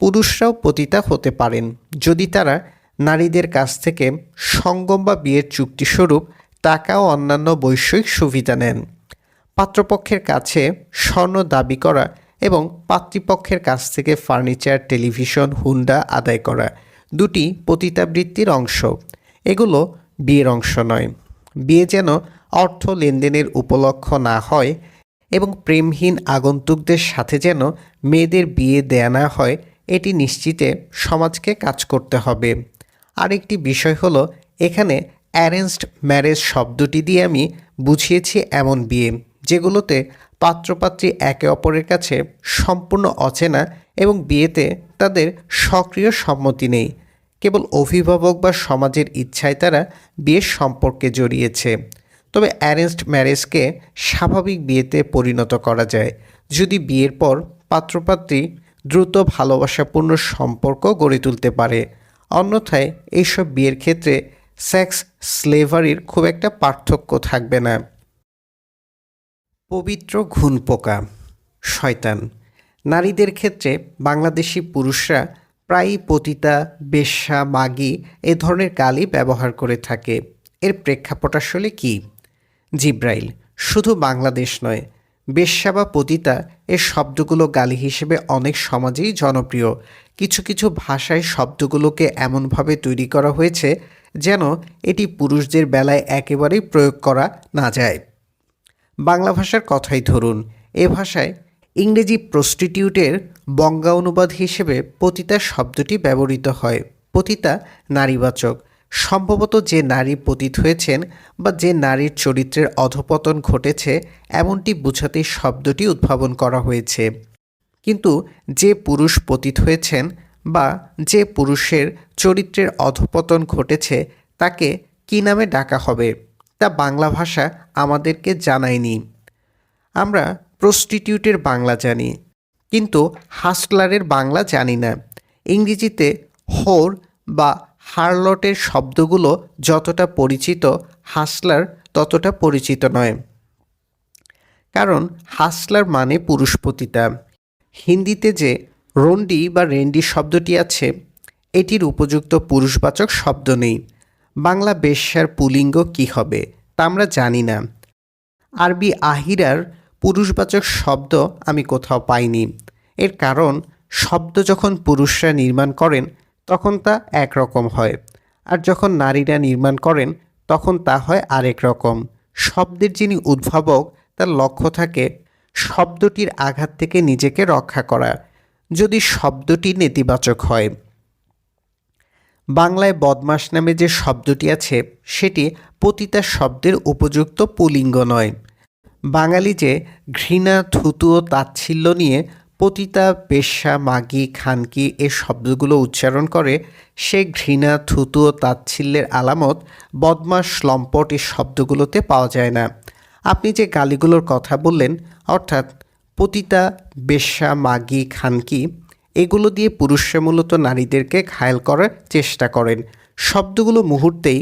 পুরুষরাও পতিতা হতে পারেন যদি তারা নারীদের কাছ থেকে সঙ্গম বা বিয়ের চুক্তিস্বরূপ টাকা ও অন্যান্য বৈষয়িক সুবিধা নেন। পাত্রপক্ষের কাছে স্বর্ণ দাবি করা এবং পাত্রীপক্ষের কাছ থেকে ফার্নিচার, টেলিভিশন, হুন্ডা আদায় করা দুটি পতিতাবৃত্তির অংশ। এগুলো বিয়ের অংশ নয়। বিয়ে যেন অর্থ লেনদেনের উপলক্ষ না হয় এবং প্রেমহীন আগন্তুকদের সাথে যেন মেয়েদের বিয়ে দেয়া না হয়, এটি নিশ্চিতে সমাজকে কাজ করতে হবে। আরেকটি বিষয় হলো, এখানে অ্যারেঞ্জড ম্যারেজ শব্দটি দিয়ে আমি বুঝিয়েছি এমন বিয়ে যেগুলোতে পাত্রপাত্রী একে অপরের কাছে সম্পূর্ণ অচেনা এবং বিয়েতে তাদের সক্রিয় সম্মতি নেই। কেবল অভিভাবক বা সমাজের ইচ্ছায় তারা বিয়ের সম্পর্কে জড়িয়েছে। তবে অ্যারেঞ্জড ম্যারেজকে স্বাভাবিক বিয়েতে পরিণত করা যায় যদি বিয়ের পর পাত্রপাত্রী দ্রুত ভালোবাসাপূর্ণ সম্পর্ক গড়ে তুলতে পারে, অন্যথায় এইসব বিয়ের ক্ষেত্রে সেক্স স্লেভারির খুব একটা পার্থক্য থাকবে না। পবিত্র ঘুনপোকা, শয়তান। নারীদের ক্ষেত্রে বাংলাদেশি পুরুষরা প্রায়ই পতিতা, বেশ্যা, মাগী এ ধরনের গালি ব্যবহার করে থাকে। এর প্রেক্ষাপট আসলে কী? জিব্রাইল, শুধু বাংলাদেশ নয়, বেশ্যা বা পতিতা এর শব্দগুলো গালি হিসেবে অনেক সমাজেই জনপ্রিয়। কিছু কিছু ভাষায় শব্দগুলোকে এমনভাবে তৈরি করা হয়েছে যেন এটি পুরুষদের বেলায় একেবারেই প্রয়োগ করা না যায়। বাংলা ভাষার কথাই ধরুন, এ ভাষায় ইংরেজি প্রস্টিটিউটের বঙ্গা অনুবাদ হিসেবে পতিতা শব্দটি ব্যবহৃত হয়। পতিতা নারীবাচক, সম্ভবত যে নারী পতিত হয়েছেন বা যে নারীর চরিত্রের অধঃপতন ঘটেছে এমনটি বোঝাতে শব্দটি উদ্ভাবন করা হয়েছে। কিন্তু যে পুরুষ পতিত হয়েছেন বা যে পুরুষের চরিত্রের অধঃপতন ঘটেছে তাকে কী নামে ডাকা হবে তা বাংলা ভাষা আমাদেরকে জানায়নি। আমরা প্রস্টিটিউটের বাংলা জানি, কিন্তু হাসলারের বাংলা জানি না। ইংরেজিতে হোর বা হারলটের শব্দগুলো যতটা পরিচিত, হাসলার ততটা পরিচিত নয়। কারণ হাসলার মানে পুরুষপতিতা। হিন্দিতে যে রন্ডি বা রেন্ডি শব্দটি আছে, এটির উপযুক্ত পুরুষবাচক শব্দ নেই। বাংলা বেশ্যার পুলিঙ্গ কী হবে তা আমরা জানি না। আরবি আহিরার পুরুষবাচক শব্দ আমি কোথাও পাইনি। এর কারণ শব্দ যখন পুরুষরা নির্মাণ করেন তখন তা একরকম হয়, আর যখন নারীরা নির্মাণ করেন তখন তা হয় আরেক রকম। শব্দের যিনি উদ্ভাবক তার লক্ষ্য থাকে শব্দটির আঘাত থেকে নিজেকে রক্ষা করা, যদি শব্দটি নেতিবাচক হয়। বাংলায় বদমাস নামে যে শব্দটি আছে সেটি পতিতা শব্দের উপযুক্ত পুলিঙ্গ নয়। বাঙালি যে ঘৃণা, থুতু ও তাচ্ছিল্য নিয়ে পতিতা, বেশ্যা, মাগী, খানকি এ শব্দগুলো উচ্চারণ করে, সে ঘৃণা, থুতু ও তাচ্ছিল্যের আলামত বদমাস, লম্পট এ শব্দগুলোতে পাওয়া যায় না। আপনি যে গালিগুলোর কথা বললেন, অর্থাৎ পতিতা, বেশ্যা, মাগী, খানকি, এগুলো দিয়ে পুরুষরা মূলত নারীদেরকে ঘায়েল করার চেষ্টা করেন। শব্দগুলো মুহূর্তেই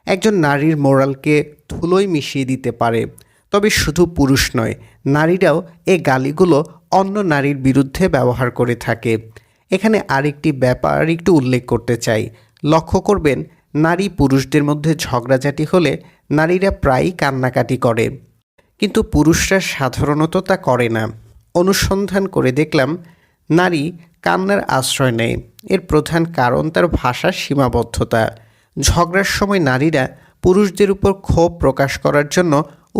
একজন নারীর মোরালকে ধুলোয় মিশিয়ে দিতে পারে। তবে শুধু পুরুষ নয়, নারীরাও এ গালিগুলো অন্য নারীর বিরুদ্ধে ব্যবহার করে থাকে। এখানে আরেকটি ব্যাপার একটু উল্লেখ করতে চাই। লক্ষ্য করবেন, নারী পুরুষদের মধ্যে ঝগড়াঝাটি হলে নারীরা প্রায়ই কান্নাকাটি করে, কিন্তু পুরুষরা সাধারণত তা করে না। অনুসন্ধান করে দেখলাম, নারী কান্নার আশ্রয় নেয়। এর প্রধান কারণ তার ভাষার সীমাবদ্ধতা। ঝগড়ার সময় নারীরা পুরুষদের উপর ক্ষোভ প্রকাশ করার জন্য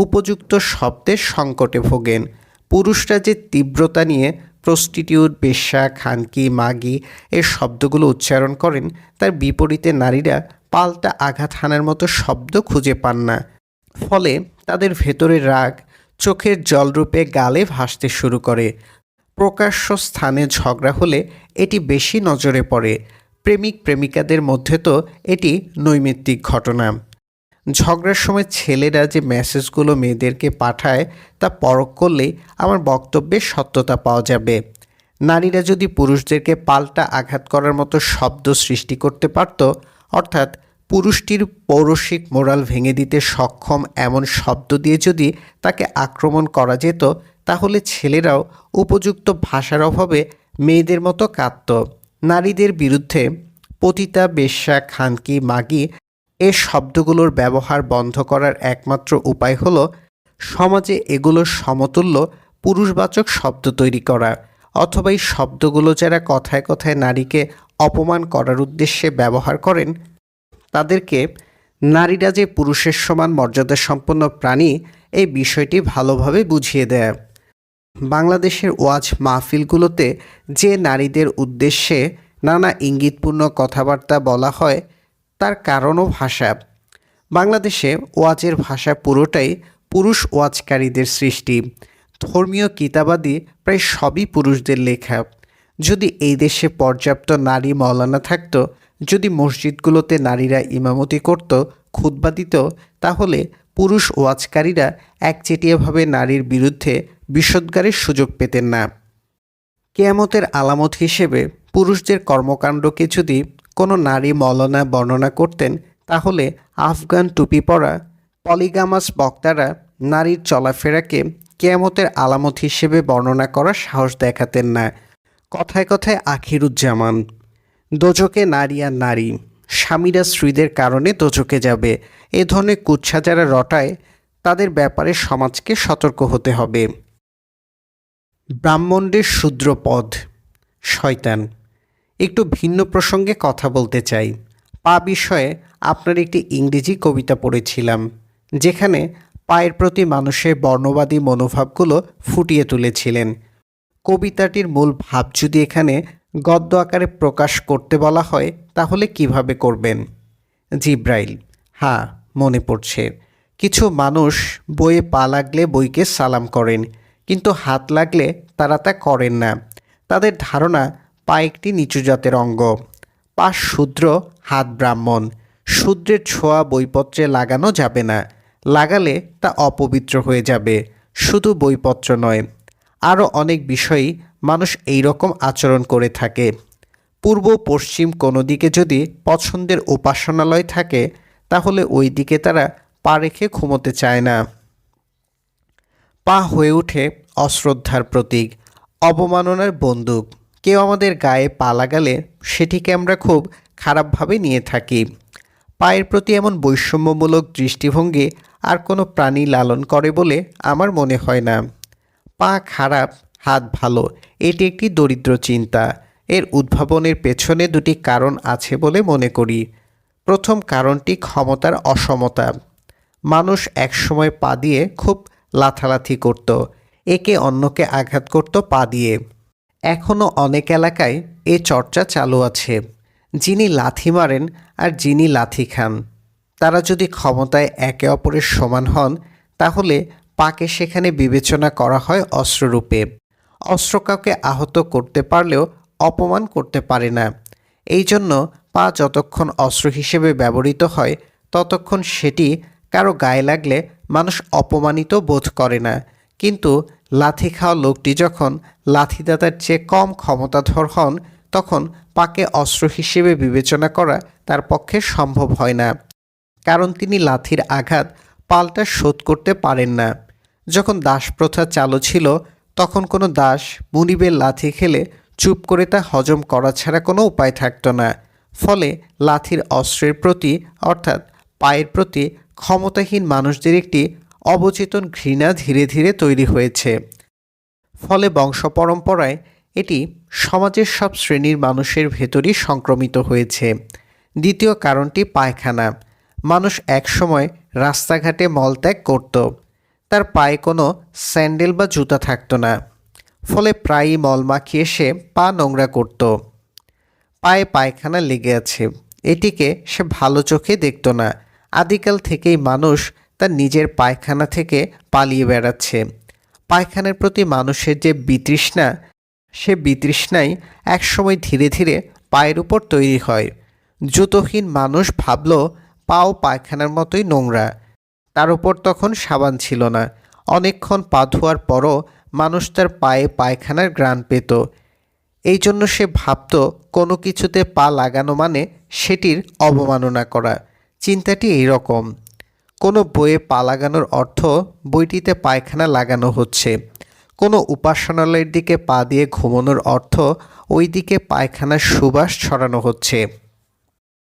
উপযুক্ত শব্দের সংকটে ভোগেন। পুরুষরা যে তীব্রতা নিয়ে প্রস্টিটিউট, বেশ্যা, খানকি, মাগী এর শব্দগুলো উচ্চারণ করেন, তার বিপরীতে নারীরা পাল্টা আঘাত হানার মতো শব্দ খুঁজে পান না। ফলে তাদের ভেতরের রাগ চোখের জলরূপে গালে ভাসতে শুরু করে। প্রকাশ্য স্থানে ঝগড়া হলে এটি বেশি নজরে পড়ে। প্রেমিক প্রেমিকাদের মধ্যে তো এটি নৈমিত্তিক ঘটনা। ঝগড়ার সময় ছেলেরা যে মেসেজগুলো মেয়েদেরকে পাঠায় তা পরখ করলেই আমার বক্তব্যের সত্যতা পাওয়া যাবে। নারীরা যদি পুরুষদেরকে পাল্টা আঘাত করার মতো শব্দ সৃষ্টি করতে পারত, অর্থাৎ পুরুষটির পৌরসিক মোরাল ভেঙে দিতে সক্ষম এমন শব্দ দিয়ে যদি তাকে আক্রমণ করা যেত, তাহলে ছেলেরাও উপযুক্ত ভাষার অভাবে মেয়েদের মতো কাঁদত। নারীদের বিরুদ্ধে পতিতা, বেশ্যা, খানকি, মাগী এ শব্দগুলোর ব্যবহার বন্ধ করার একমাত্র উপায় হলো সমাজে এগুলোর সমতুল্য পুরুষবাচক শব্দ তৈরি করা, অথবা এই শব্দগুলো যারা কথায় কথায় নারীকে অপমান করার উদ্দেশ্যে ব্যবহার করেন তাদেরকে নারীরা যে পুরুষের সমান মর্যাদাসম্পন্ন প্রাণী এই বিষয়টি ভালোভাবে বুঝিয়ে দেয়। বাংলাদেশের ওয়াজ মাহফিলগুলোতে যে নারীদের উদ্দেশ্যে নানা ইঙ্গিতপূর্ণ কথাবার্তা বলা হয় তার কারণও ভাষা। বাংলাদেশে ওয়াজের ভাষা পুরোটাই পুরুষ ওয়াজকারীদের সৃষ্টি। ধর্মীয় কিতাবাদি প্রায় সবই পুরুষদের লেখা। যদি এই দেশে পর্যাপ্ত নারী মওলানা থাকতো, যদি মসজিদগুলোতে নারীরা ইমামতি করত, খুতবা দিত, তাহলে পুরুষ ওয়াজকারীরা একচেটিয়াভাবে নারীর বিরুদ্ধে বিষোদ্গারের সুযোগ পেতেন না। কিয়ামতের আলামত হিসেবে পুরুষদের কর্মকাণ্ডকে যদি কোনো নারী মৌলানা বর্ণনা করতেন, তাহলে আফগান টুপি পরা পলিগামাস বক্তারা নারীর চলাফেরাকে কিয়ামতের আলামত হিসেবে বর্ণনা করার সাহস দেখাতেন না। কথায় কথায় আখিরুজ্জামান, দোজকে নারী আর নারী, স্বামীরা স্ত্রীদের কারণে দোজকে যাবে, এ ধরনের কুৎসা যারা রটায় তাদের ব্যাপারে সমাজকে সতর্ক হতে হবে। ব্রাহ্মণদের শূদ্রপদ, শয়তান। একটু ভিন্ন প্রসঙ্গে কথা বলতে চাই। পা বিষয়ে আপনার একটি ইংরেজি কবিতা পড়েছিলাম, যেখানে পায়ের প্রতি মানুষের বর্ণবাদী মনোভাবগুলো ফুটিয়ে তুলেছিলেন। কবিতাটির মূল ভাব যদি এখানে গদ্য আকারে প্রকাশ করতে বলা হয়, তাহলে কিভাবে করবেন? জিব্রাইল: হ্যাঁ, মনে পড়ছে। কিছু মানুষ বইয়ে পা লাগলে বইকে সালাম করেন, কিন্তু হাত লাগলে তারা তা করেন না। তাদের ধারণা পা একটি নিচু জাতের অঙ্গ। পা শূদ্র, হাত ব্রাহ্মণ। শূদ্রের ছোঁয়া বইপত্রে লাগানো যাবে না, লাগালে তা অপবিত্র হয়ে যাবে। শুধু বইপত্র নয়, আরও অনেক বিষয়েই মানুষ এই রকম আচরণ করে থাকে। পূর্ব পশ্চিম কোনো দিকে যদি পছন্দের উপাসনালয় থাকে, তাহলে ওই দিকে তারা পা রেখে ঘুমোতে চায় না। পা হয়ে ওঠে অশ্রদ্ধার প্রতীক, অবমাননার বন্দুক। কেউ আমাদের গায়ে পা লাগালে সেটিকে আমরা খুব খারাপভাবে নিয়ে থাকি। পায়ের প্রতি এমন বৈষম্যমূলক দৃষ্টিভঙ্গি আর কোনো প্রাণী লালন করে বলে আমার মনে হয় না। পা খারাপ, হাত ভালো, এটি একটি দরিদ্র চিন্তা। এর উদ্ভাবনের পেছনে দুটি কারণ আছে বলে মনে করি। প্রথম কারণটি ক্ষমতার অসমতা। মানুষ একসময় পা দিয়ে খুব লাথালাথি করত, একে অন্যকে আঘাত করত পা দিয়ে। এখনও অনেক এলাকায় এ চর্চা চালু আছে। যিনি লাথি মারেন আর যিনি লাথি খান, তারা যদি ক্ষমতায় একে অপরের সমান হন, তাহলে পাকে সেখানে বিবেচনা করা হয় অস্ত্ররূপে। অস্ত্র কাউকে আহত করতে পারলেও অপমান করতে পারে না। এই জন্য পা যতক্ষণ অস্ত্র হিসেবে ব্যবহৃত হয়, ততক্ষণ সেটি কারো গায়ে লাগলে মানুষ অপমানিত বোধ করে না। কিন্তু লাথি খাওয়া লোকটি যখন লাথিদাতার চেয়ে কম ক্ষমতাধর হন, তখন পাকে অস্ত্র হিসেবে বিবেচনা করা তার পক্ষে সম্ভব হয় না, কারণ তিনি লাথির আঘাত পাল্টা শোধ করতে পারেন না। যখন দাসপ্রথা চালু ছিল, তখন কোনো দাস মুনিবের লাথি খেলে চুপ করে তা হজম করা ছাড়া কোনো উপায় থাকত না। ফলে লাথির অস্ত্রের প্রতি, অর্থাৎ পায়ের প্রতি ক্ষমতাহীন মানুষদের একটি অবচেতন ঘৃণা ধীরে ধীরে তৈরি হয়েছে। ফলে বংশ পরম্পরায় এটি সমাজের সব শ্রেণীর মানুষের ভেতরই সংক্রমিত হয়েছে। দ্বিতীয় কারণটি পায়খানা। মানুষ একসময় রাস্তাঘাটে মলত্যাগ করত, তার পায়ে কোনো স্যান্ডেল বা জুতা থাকতো না, ফলে প্রায়ই মল মাখিয়ে সে পা নোংরা করত। পায়ে পায়খানা লেগে আছে, এটিকে সে ভালো চোখে দেখত না। আদিকাল থেকেই মানুষ তার নিজের পায়খানা থেকে পালিয়ে বেড়াচ্ছে। পায়খানার প্রতি মানুষের যে বিতৃষ্ণা, সে বিতৃষ্ণাই একসময় ধীরে ধীরে পায়ের উপর তৈরি হয়। জুতোহীন মানুষ ভাবল পাও পায়খানার মতোই নোংরা। তার উপর তখন সাবান ছিল না। অনেকক্ষণ পা ধোয়ার পরও মানুষ তার পায়ে পায়খানার ঘ্রাণ পেত। এই জন্য সে ভাবত কোনো কিছুতে পা লাগানো মানে সেটির অবমাননা করা। চিন্তাটি এইরকম। কোনো বইয়ে পা লাগানোর অর্থ বইটিতে পায়খানা লাগানো হচ্ছে। কোনো উপাসনালয়ের দিকে পা দিয়ে ঘুমানোর অর্থ ওই দিকে পায়খানার সুবাস ছড়ানো হচ্ছে।